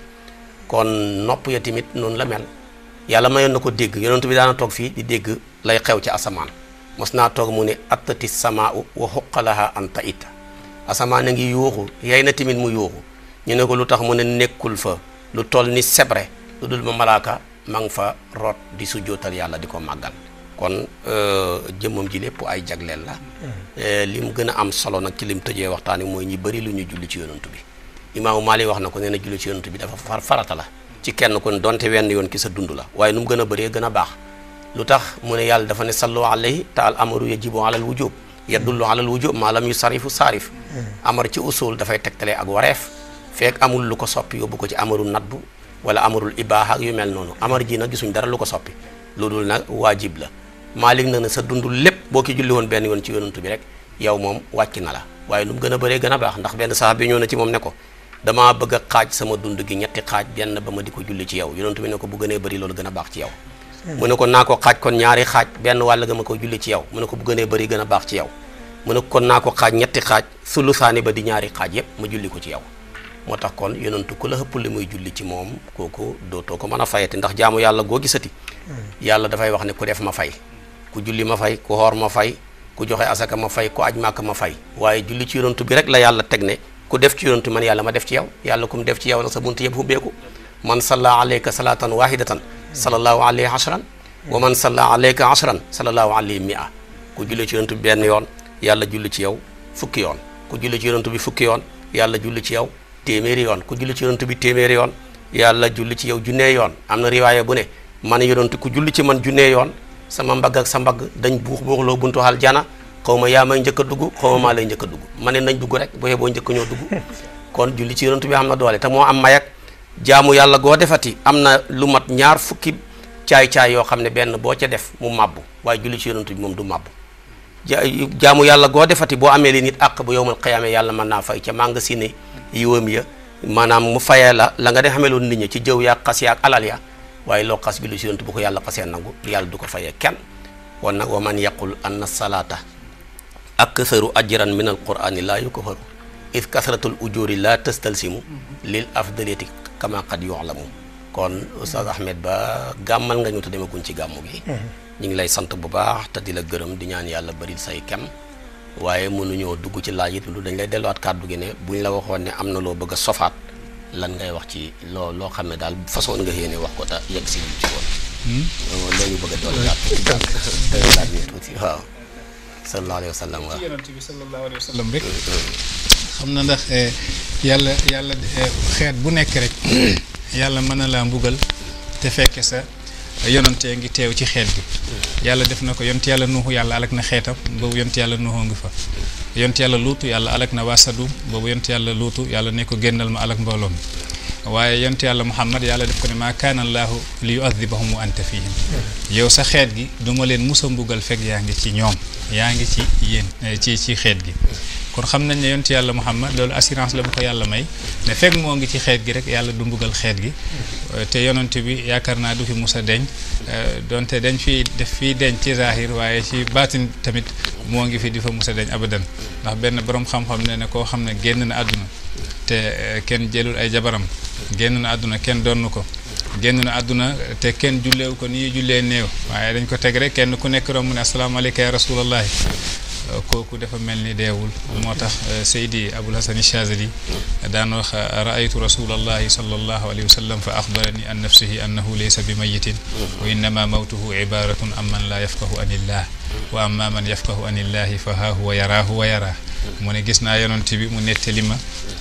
kon nopp ya tamit noonu la mel yàlla mayoon na ko dégg yonantu bi daana toog fii di dégg lay xew ci asamaan mos naa toog mu ne attati samaau wa xuqalaha anta it asamaan a ngi yuuxu yay na tamit mu yuuxu ñu ne ko lu tax mu ne nekkul fa lu toll ni sebre lu dul ma malaaka ma ngi fa root di sujjootal yàlla di ko màggal kon jëmmam ji lépp ay jagleel la li mu gën a am solo nag ci lim tëjee waxtaan wi mooy ñi bëri lu ñu julli ci yonantu bi imaamu Maalik wax na ko nee na julli ci yonantu bi dafa farata la ci kenn kon donte wenn yoon ki sa dund la waaye nu mu gën a bëree gën a baax lu tax mu ne yàlla dafa ne sallu alayhi te al amaru yajibu alal wujub yadullu alal wujub maa lam yu sarifu saarif amar ci usul dafay tegtale ak wareef fekk amul lu ko soppi yóbbu ko ci amarul nadbu wala amarul ibaaha ak yu mel noonu amar ji nag gisuñ dara lu ko soppi loolu nag waajib la Maalik nag ne sa dund lépp boo ki julli woon benn yoon ci yonantu bi rek yow moom wàcc na la waaye nu mu gën a bëree gën a baax ndax benn saxaaba bi ñëw na ci moom ne ko damaa bëgg a xaaj sama dund gi ñetti xaaj benn ba ma di ko julli ci yow yonantu bi ne ko bu gënee bëri loolu gën a baax ci yow mu ne ko naa ko xaaj kon ñaari xaaj benn wàll ga ma ko julli ci yow mu ne ko bu gënee bëri gën a baax ci yow mu ne kon naa ko xaaj ñetti xaaj sulusaani ba di ñaari xaaj yépp ma julli ko ci yow moo tax kon yonantu ku la ëpp li muy julli ci moom kooku dootoo ko mën a fayati ndax jaamu yàlla goo gisati yàlla dafay wax ne ku def ma fay ku julli ma fay ku xoor ma fay ku joxe asaka ma fay ku aj màkk ma fay waaye julli ci yonantu bi rek la yàlla teg ne ku def ci yonantu man yàlla ma def ci yow yàlla ku mu def ci yow nag sa buntu yëpp hubbeeku man salla alayka salatan wahidatan sallallahu alayhi ashran wa man salla alayka ashran sallallahu alayhi mi'a ku julli ci yonantu bi benn yoon yàlla julli ci yow fukki yoon ku julli ci yonantu bi fukki yoon yàlla julli ci yow téeméeri yoon ku julli ci yonantu bi téeméeri yoon yàlla julli ci yow junnee yoon am na riwaaya bu ne man yonantu ku julli ci man junnee yoon sama mbagg ak sa mbagg dañ buuxloo buntu aljana xaw ma yaa may njëkk a dugg xaw ma maa lay njëkk a dugg ma ne nañ dugg rek boo njëkk ñoo dugg kon julli ci yonantu bi am na doole te moo am mayak jaamu yàlla goo defati am na lu mat ñaar fukki caay-caay yoo xam ne benn boo ca def mu màbbu waaye julli ci yonantu bi moom du màbbu jaamu yàlla goo defati boo amee li nit àq bu yowmal qiyaama yàlla mën naa fay ca maa nga si ne yiwam ya maanaam mu fayee la nga de xameloon nit ñi ci jëw yaa xas yaa ak alal ya waaye loo xas julli ci yonantu bu ko yàlla xasee nangu yàlla du ko fayee kenn kon nag wa man yaqul anna salaata aktharu ajran min al qur'ani laa yukfaru id kasratul ujuri la tastalsimu lil afdaliyati kama qad yu'lamu kon Oustaz Ahmed Ba gàmmal nga ñu te demaguñ ci gàmmu gi ñu ngi lay sant bu baax te di la gërëm di ñaan yàlla bari say kem waaye mënuñoo dugg ci laaj it lu dañ lay delluwaat kàddu gi ne buñ la waxoon ne am na loo bëgg a sofaat lan ngay wax ci loo xam ne daal façon nga yéene wax ko te yegg si ci woon loolu bëgg a dolliwaat ñu tuuti waaw sallallahu alayhi wa sallam waaw yonent bi sallallahu alayhi wa sallam rek xam na ndax yàlla xeet bu nekk rek yàlla mën na laa mbugal te fekke sa yonantee ngi teew ci xeet gi yàlla def na ko yonent yàlla nuuxu yàlla alak na xeetam boobu yonent yàlla nuuxoo ngi fa yonent yàlla luutu yàlla alak na waa Sadum boobu yonent yàlla luutu yàlla ne ko génnal ma alak mbooloo mi waaye yonent yàlla Muhammad yàlla def ko ne maa kaana allaahu li yu'adhibahum wa anta fihim yow sa xeet gi duma leen musa mbugal fekk yaa ngi ci ñoom yaa ngi ci yéen ci xeet gi kon xam nañ ne yonent yàlla Muhammad loolu assurance la bu ko yàlla may ne fekk moo ngi ci xeet gi rek yàlla du mbugal xeet gi te yonent bi yaakaar naa du fi musa deñ donte dañ fii def fii deñ ci zahir waaye ci baatin tamit moo ngi fi di fa musa deñ abadan ndax benn borom xam-xam ne ne koo xam ne génn na àdduna te kenn jëlul ay jabaram génn na àdduna kenn donn ko génn na àdduna te kenn julleewu ko ni jullee néew waaye dañ ko teg rek kenn ku nekk romb ne asalaamaaleykum ya rasulallahi kooku dafa mel ni deewul moo tax Seydi Abul Hasan Chazali daan wax raaytu rasulallahi sallallahu alayhi wa sallam fa axbarani an nafsihi annahu laysa bi mayitin wa innama mawtuhu ibaratun am man la yafqahu an illah wa amma man yafqahu an illahi fa haa huwa yaraahu wa yaraa mu ne gis naa yonent bi mu nettali ma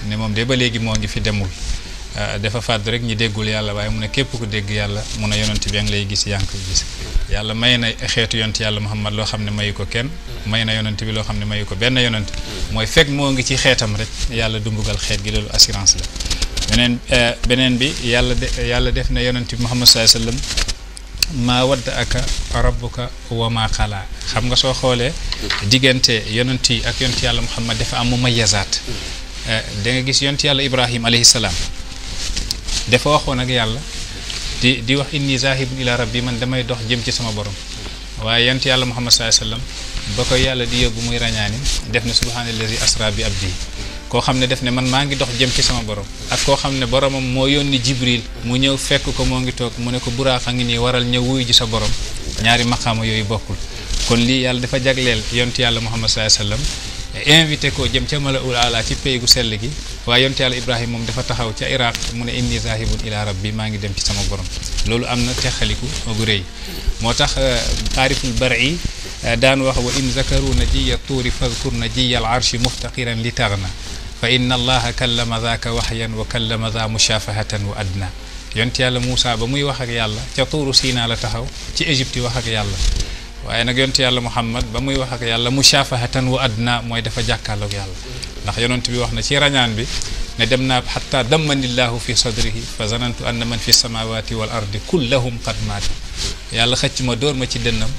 ne moom de ba léegi moo ngi fi demul dafa fàdd rek ñi déggul yàlla waaye mu ne képp ku dégg yàlla mu ne yonent bi a ngi lay gis yaa ngi koy gis yàlla may na xeetu yonent yàlla Muhammad loo xam ne mayu ko kenn may na yonent bi loo xam ne mayu ko benn yonent mooy fekk moo ngi ci xeetam rek yàlla du mbugal xeet gi loolu assurance la beneen bi yàlla def na yonent bi Muhammad sallallahu alayhi wasallam maa wadda aka rabbuka wa maa xalaa xam nga soo xoolee diggante yonent yi ak yonent yàlla Muhammad dafa am mumayyazaat da nga gis yonent yàlla Ibrahim alayhi salaam dafa waxoon ak yàlla di wax inni zahibun ila rabbi man damay dox jëm ci sama borom waaye yonent yàlla Muhammad sallallahu alayhi wasallam ba ko yàlla di yóbbu muy rañaani def ne subhaanallazi asra bi abdi koo xam ne def ne man maa ngi dox jëm ci sama borom ak koo xam ne boromam moo yónni Jibril mu ñëw fekk ko moo ngi toog mu ne ko buraaxa ngi nii waral ñëw wuyu ji sa borom ñaari maqaama yooyu bokkul kon lii yàlla dafa jagleel yonent yàlla Muhammad sallallahu alayhi wasallam invité ko jëm ca malaul ala ci pays gu sell gi waaye yonent yàlla Ibrahima moom dafa taxaw ca Iraq mu ne inni zahibun ila rabbi maa ngi dem ci sama borom loolu am na texaliku gu rëy moo tax taariful bari daan wax wa in zakaru najiya tuuri fadkur najiya al arshi muftaqiran li taghna fa inna allaha kallama dhaka wahyan wa kallama dha mushafahatan wa adna yonent yàlla Moussa ba muy wax ak yàlla ca tuuru Sina la taxaw ci Égypte wax ak yàlla waaye nag yonent yàlla Muhammad ba muy wax ak yàlla mushafahatan wa adna mooy dafa jàkkaarloog yàlla ndax yonent bi wax na ci rañaan bi ne dem naa xatta dammanillahu fi sadrihi fa zanantu anna man fi samawati wal ardi kullahum qad maat yàlla xëcc ma dóor ma ci dënnam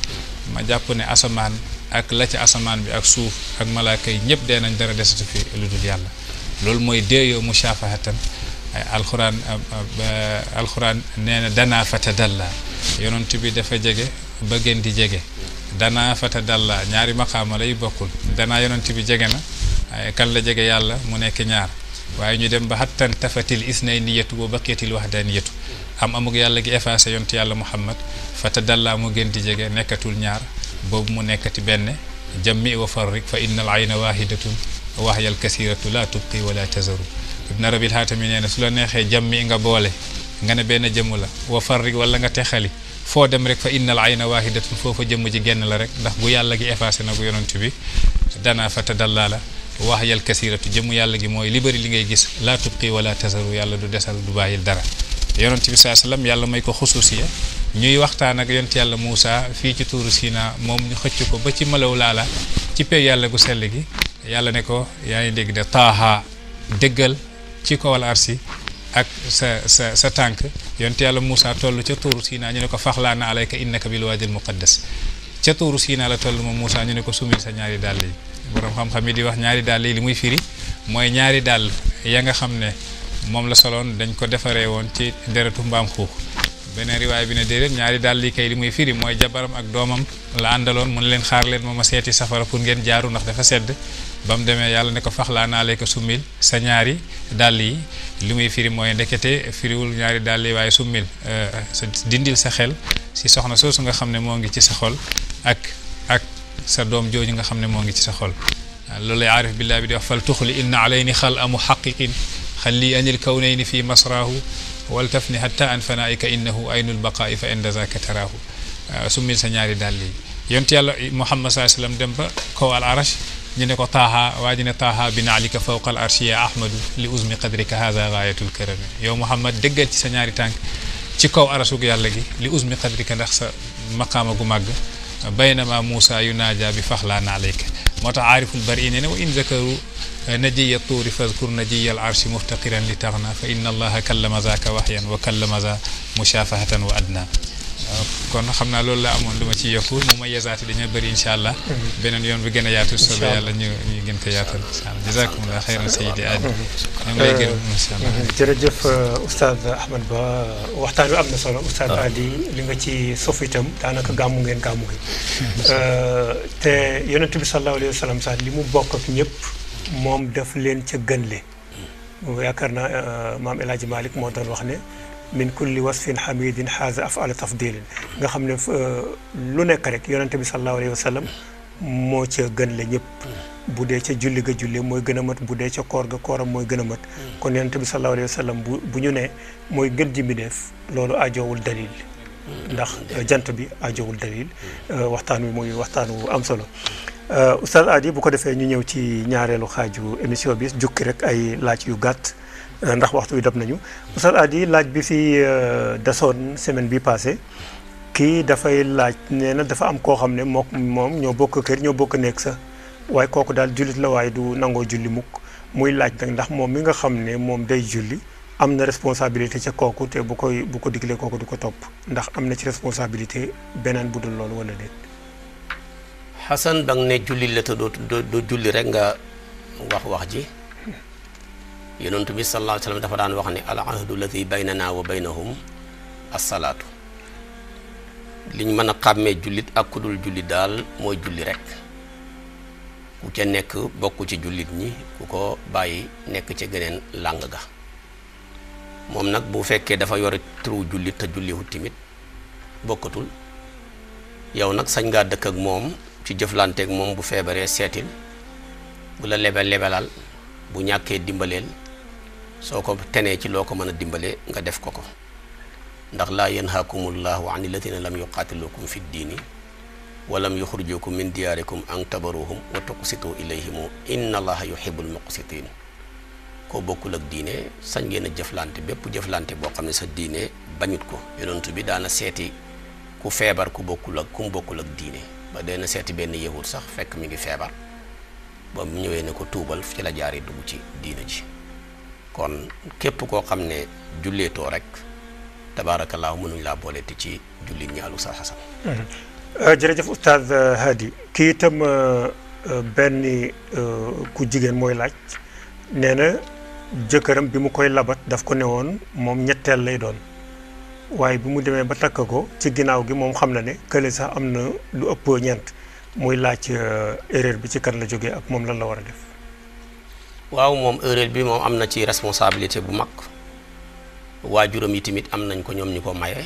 ma jàpp ne asamaan ak la ca asamaan bi ak suuf ak malaaka yi ñëpp dee nañ dara desatu fi lu dul yàlla loolu mooy déeyoo mushafahatan alxuraan nee na danaa fatadalla yonent bi dafa jege ba gën di jege danaa fatadalla ñaari maqaama lay bokkul danaa yonent bi jege na kan la jege yàlla mu nekk ñaar waaye ñu dem ba hattan tafatil isnayniyatu wa baqiyatil wahdaniyatu amuk yàlla gi effacé yonent yàlla Muhammad fatadalla mu gën di jege nekkatul ñaar boobu mu nekkati benn jammi wa farrik fa innal ayna wahidatun wahyal kasiratu la tubqi wala tazaru ibn rabil haatami nee na su la neexee jammi nga boole nga ne benn jëmm la wa farrik wala nga texali foo dem rek fa innal ayna wahidatun foofa jëmm ji genn la rek ndax bu yàlla gi effacé na ko yonent bi dana fatadalla la wahyal kasiratu jëmm yàlla gi mooy li bëri li ngay gis la tubqi wala tazaru yàlla du desal du bàyyil dara yonent bi sallallahu alayhi wasallam yàlla may ko xususiya ñuy waxtaan ak yonent yàlla Moussa fii ci tuuru Sina moom ñu xëcc ko ba ci malaw laala ci pay yàlla gu sell gi yàlla ne ko yaa ngi dégg de taaha déggal ci kawal arsi ak sa tànk yonent yàlla Moussa toll ca tuuru Sina ñu ne ko faxlaana alayka innaka bil waadil muqaddas ca tuuru Sina la toll moom Moussa ñu ne ko sumil sa ñaari dàll yi borom xam-xam yi di wax ñaari dàll yi li muy firi mooy ñaari dàll ya nga xam ne moom la soloon dañ ko defaree woon ci deretu mbaam xuux beneen riwaay bi ne déedéet ñaari dàll yi kay li muy firi mooy jabaram ak doomam la àndaloon mu ne leen xaar leen ma seeti safara pour ngeen jaaru ndax dafa sedd ba mu demee yàlla ne ko faxlaa naa lay ko summil sa ñaari dàll yi li muy firi mooy ndekete firiwul ñaari dàll yi waaye summil dindil sa xel si soxna soosu nga xam ne moo ngi ci sa xol ak sa doom jooju nga xam ne moo ngi ci sa xol loolu lay aarif billahi bi di wax fal tuxli inna alayni xal a muhaqiqin xalli anil kawnayni fi masrahu wal tafni hatta an fanaika innahu aynul baqaa'i fa inda zaka taraahu summil sa ñaari dàll yi yonent yàlla Muhammad sallallahu alayhi wasallam dem ba kaw al arash ñu ne ko taaha waa ji ne taaha bi naalika fawqa al arshi ya ahmadu li uzmi qadrika hadha gaayatul karami yow Muhammad déggal ci sa ñaari tànk ci kaw arasug yàlla gi li uzmi qadrika ndax sa maqaama gu màgg baynama Moussa yu naaja bi faxlaan alayka moo tax aariful bari ne wa in zakaru najiya tuuri fadkur najiya al arshi muftaqiran li taxna fa inna allaha kallama zaaka waxyan wa kallama za mushafahatan wa adna kon xam naa loolu la amoon lu ma ci yokku mu ma yesaati dañoo bëri incha allah beneen yoon bi gën a yaatu soobee yàlla ñu gën ko yaatal incha allah jazakumullah xayran sayyidi Adi ñu ngi lay gërëm incha allah jërëjëf oustaz Ahmed Ba waxtaan wi am na solo oustaz Adi li nga ci sof itam daanaka gàmmu ngeen te yonent bi sallallahu alayhi wa sallam sax li mu bokk ak ñëpp moom daf leen ca gën le yaakaar naa maam El Hadji Malick moo doon wax ne min kulli wasfin hamidin xaaza afala tafdilin nga xam ne lu nekk rek yonente bi sallallahu alayhi wa sallam moo ca gën la ñëpp bu dee ca julli ga julli mooy gën a mat bu dee ca koor ga kooram mooy gën a mat kon yonente bi sallallahu alayhi wa sallam bu ñu ne mooy gën ji mbindeef loolu ajowul dalil ndax jant bi ajowul dalil waxtaan wi muy waxtaan wu am solo Oustaz Adi bu ko defee ñu ñëw ci ñaareelu xaaju émission bi jukki rek ay laaj yu gàtt ndax waxtu wi dab nañu Oustaz Adi laaj bi fi desoon semaine bi passé kii dafay laaj nee na dafa am koo xam ne moom ñoo bokk kër ñoo bokk nekk sa waaye kooku daal jullit la waaye du nangoo julli mukk muy laaj nag ndax moom mi nga xam ne moom day julli am na responsabilité ca kooku te bu ko diglee kooku du ko topp ndax am na ci responsabilité beneen bu dul loolu wala déet. Xasan ba nga ne julli la te doo julli rek nga wax ji yonent bi sallallahu alayhi wa sallam dafa daan wax ne al ahdu alladi baynana wa baynahum assalaatu liñ mën a xàmmee jullit ak ku dul jullit daal mooy julli rek ku ca nekk bokk ci jullit ñi ku ko bàyyi nekk ca geneen làng ga moom nag bu fekkee dafa yore turu jullit te julliwut tamit bokkatul yow nag sañ ngaa dëkk ak moom ci jëflanteeg moom bu feebaree seetil bu la lebelal bu ñàkkee dimbaleel soo ko tenee ci loo ko mën a dimbalee nga def ko ndax laa yanhaakumullahu an alladina lam yuqaatilukum fi ddiini wa lam yuxrijukum min diyaarikum an tabaruhum wa tuqsitu ilayhim inna allaha yuhibbul muqsitin koo bokkul ak diine sañ ngeen a jëflante bépp jëflante boo xam ne sa diine bañut ko yonent bi daana seeti ku feebar ku mu bokkul ak diine ba dee seeti benn yahud sax fekk mi ngi feebar ba mu ñëwee ne ko tuubal ci la jaaree dugg ci diina ji kon képp koo xam ne julleetoo rek tabaarakallaahu mënuñ laa booleeti ci jullit ñaalu sa xasan jërëjëf oustaz Hady kii itam benn ku jigéen mooy laaj nee na jëkkëram bi mu koy labat daf ko ne woon moom ñetteel lay doon waaye bi mu demee ba takk ko ci ginnaaw gi moom xam na ne kële sax am na lu ëpp ñeent muy laaj erreur bi ci kan la jógee ak moom lan la war a def. waaw moom erreur bi moom am na ci responsabilité bu mag waajuram yi tamit am nañ ko ñoom ñu ko maye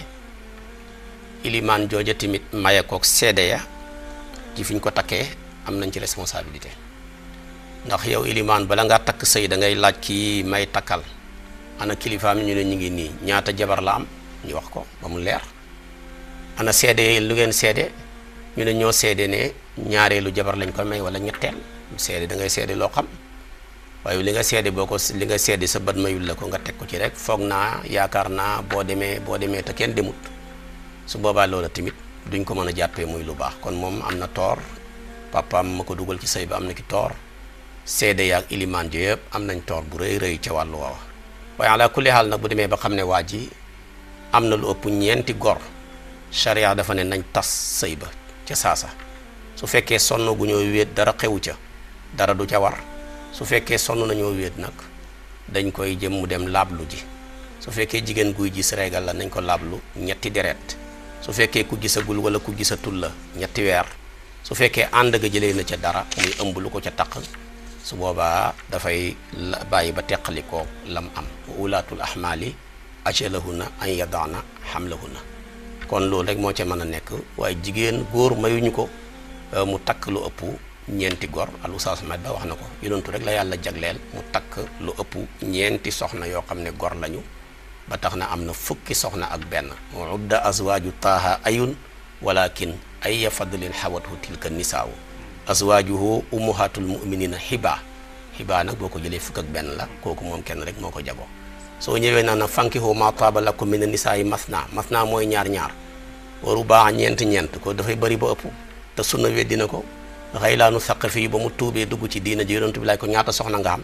ilimaan jooja tamit maye kook seede ya ci fi ñu ko takkee am nañ ci responsabilité ndax yow ilimaan bala ngaa takk sëy da ngay laaj kii may takkal ana kilifaam ñu ne ñu ngi nii ñaata jabar la am ñu wax ko ba mu leer ana seede lu ngeen seede ñu ne ñoo seede ne ñaareelu jabar lañ ko may wala ñetteel seede da ngay seede loo xam waaye li nga seede li nga seede sa bët mayul la ko nga teg ko ci rek foog naa yaakaar naa boo demee te kenn demut su boobaa loola tamit duñ ko mën a jàppee muy lu baax kon moom am na toor papaam ma ko dugal ci sëy ba am na ki toor seede yaag ilimaan ji yëpp am nañ toor bu rëy ca wàllu woowa waaye ala kulli xaal nag bu demee ba xam ne waa ji am na lu ëpp ñeenti gor charia dafa ne nañ tas sëy ba ca saasa su fekkee sonn gu ñoo wéet dara xewu ca dara du ca war su fekkee sonn nañoo wéet nag dañ koy jëm mu dem laablu ji su fekkee jigéen guy gis régal la nañ ko laablu ñetti deret su fekkee ku gisagul wala ku gisatul la ñetti weer su fekkee ànd ga jëlee na ca dara muy ëmb lu ko ca taq su boobaa dafay bàyyi ba teqalikoo lam am ulaatul ahmaali ajalahunna an yadaana hamlahunna kon loolu rek moo ca mën a nekk waaye jigéen góor mayuñu ko mu takk lu ëpp ñeenti gor al Oustaz Ahmed Ba wax na ko yonentu rek la yàlla jagleel mu takk lu ëpp ñeenti soxna yoo xam ne gor lañu ba tax na am na fukki soxna ak benn wa udda azwaaju taaha ayun walakin ay fadlin xawathu tilka nisaawu azwaajuhu ummahatul muminina xiba nag boo ko jëlee fukk ak benn la kooku moom kenn rek moo ko jagoo. soo ñëwee naa na fankihu maa taaba lakum mina nisaa'i masna mooy ñaar wa rubaa ñeent ko dafay bëri ba ëpp te sunna weddina ko. Xaylaanu Saqafi ba mu tuubee dugg ci diina ji yonent bi laaj ko ñaata soxna nga am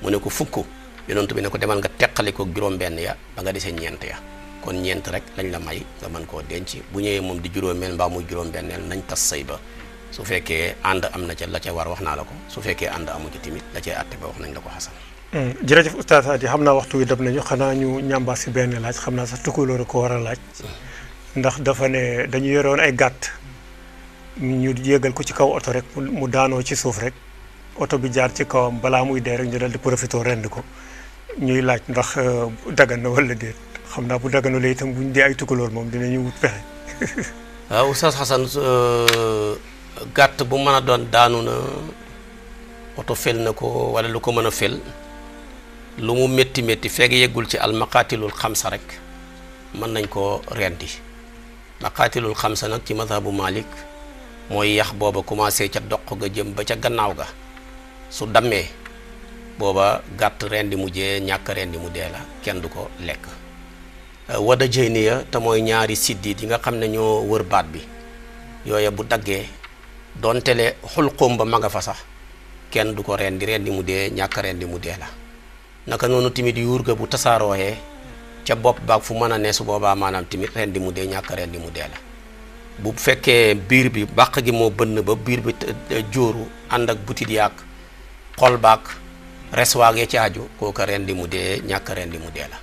mu ne ko fukk yonent bi ne ko demal nga teqali ko juróom-benn ya ba nga desee ñeent ya kon ñeent rek lañ la may nga mën koo denc bu ñëwee moom di juróomeel mbaa muy juróom-benneel nañ tas sëy ba su fekkee ànd am na ca la ca war wax naa la ko su fekkee ànd amu ci tamit la cay àtte ba wax nañ la ko xasan. jërëjëf Oustaz Hady xam naa waxtu wi dab nañu xanaa ñu ñambaas si benn laaj xam naa sax tukulóor ko war a laaj ndax dafa ne dañu yoroon ay gàtt ñu yéegal ko ci kaw oto rek mu daanoo ci suuf rek oto bi jaar ci kawam balaa muy dee rek ñu dal di profité rend ko ñuy laaj ndax dagan na wala déet xam naa bu daganulee itam buñ dee ay tukulóor moom dinañu wut pexe. waaw Oustaz Xasan gàtt bu mën a doon daanu na oto fel na ko wala lu ko mën a fel lu mu métti feeg yeggul ci almaqaatilul xamsa rek mën nañ koo rendi maqaatilul xamsa nag ci mazhabu Malik mooy yax booba commencé ca doq ga jëm ba ca gannaaw ga su dammee booba gàtt rendi mu jee ñàkk rendi mu dee la kenn du ko lekk. wada jëyniya te mooy ñaari siddiit yi nga xam ne ñoo wër baat bi yooya bu daggee doontele xulqoom ba ma nga fa sax kenn du ko rendi mu dee ñàkk rendi mu dee la. naka noonu tamit yuur ga bu tasaarooyee ca bopp baag fu mën a ne su boobaa maanaam tamit rendi mu dee ñàkk rendi mu dee la. bu fekkee biir bi bàq gi moo bënn ba biir bi jóoru ànd ak butit yaag xol baag res waagee ci aju kooka rendi mu dee ñàkk rendi mu dee la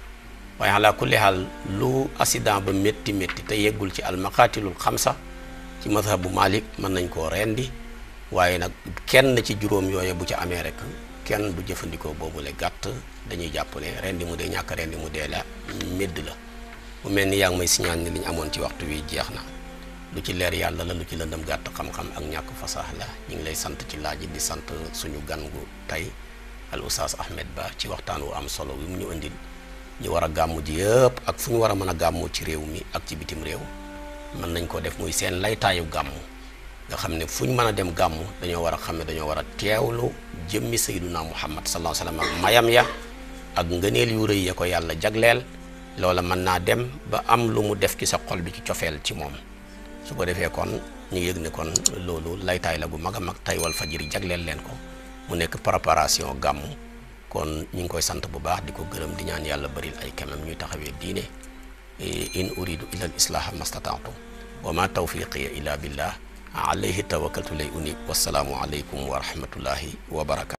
waaye ala kulli xaal lu accident ba métti te yeggul ci almaqaatilul xamsa ci mazhabu Malik mën nañ koo rendi waaye nag kenn ci juróom yooye bu ci amee rek kenn du jëfandikoo boobule gàtt dañuy jàpp ne rendi mu dee ñàkk rendi mu dee la médd la mu mel ni yaa ngi may signal ni li ñu amoon ci waxtu wi jeex na lu ci leer yàlla la lu ci lëndëm gàtt xam-xam ak ñàkk fasaax la ñu ngi lay sant ci laaj di sant suñu gan gu tey al Oustaz Ahmed Ba ci waxtaan wu am solo wi mu ñu indil ñu war a gàmmu ji yëpp ak fu ñu war a mën a gàmmu ci réew mi ak ci bitim réew mën nañ ko def muy seen laytaayu gàmmu nga xam ne fu ñu mën a dem gàmmu dañoo war a xam ne dañoo war a teewlu jëmmi sayyiduna Muhammad sallallahu alayhi wa sallam ak mayam ya ak ngëneel yu rëy ya ko yàlla jagleel loola mën naa dem ba am lu mu def ci sa xol bi ci cofeel ci moom su ko defee kon ñu yëg ne kon loolu laytaay la gu mag a mag tey Walfadjri jagleel leen ko mu nekk préparation gàmmu kon ñu ngi koy sant bu baax di ko gërëm di ñaan yàlla baril ay kemam ñuy taxawee diine in uridu illa al islaha mastataatu wa ma tawfiqiya illa billah alayhi tawakkaltu lay unib wassalaamu aleykum wa rahmatullahi wa barakatu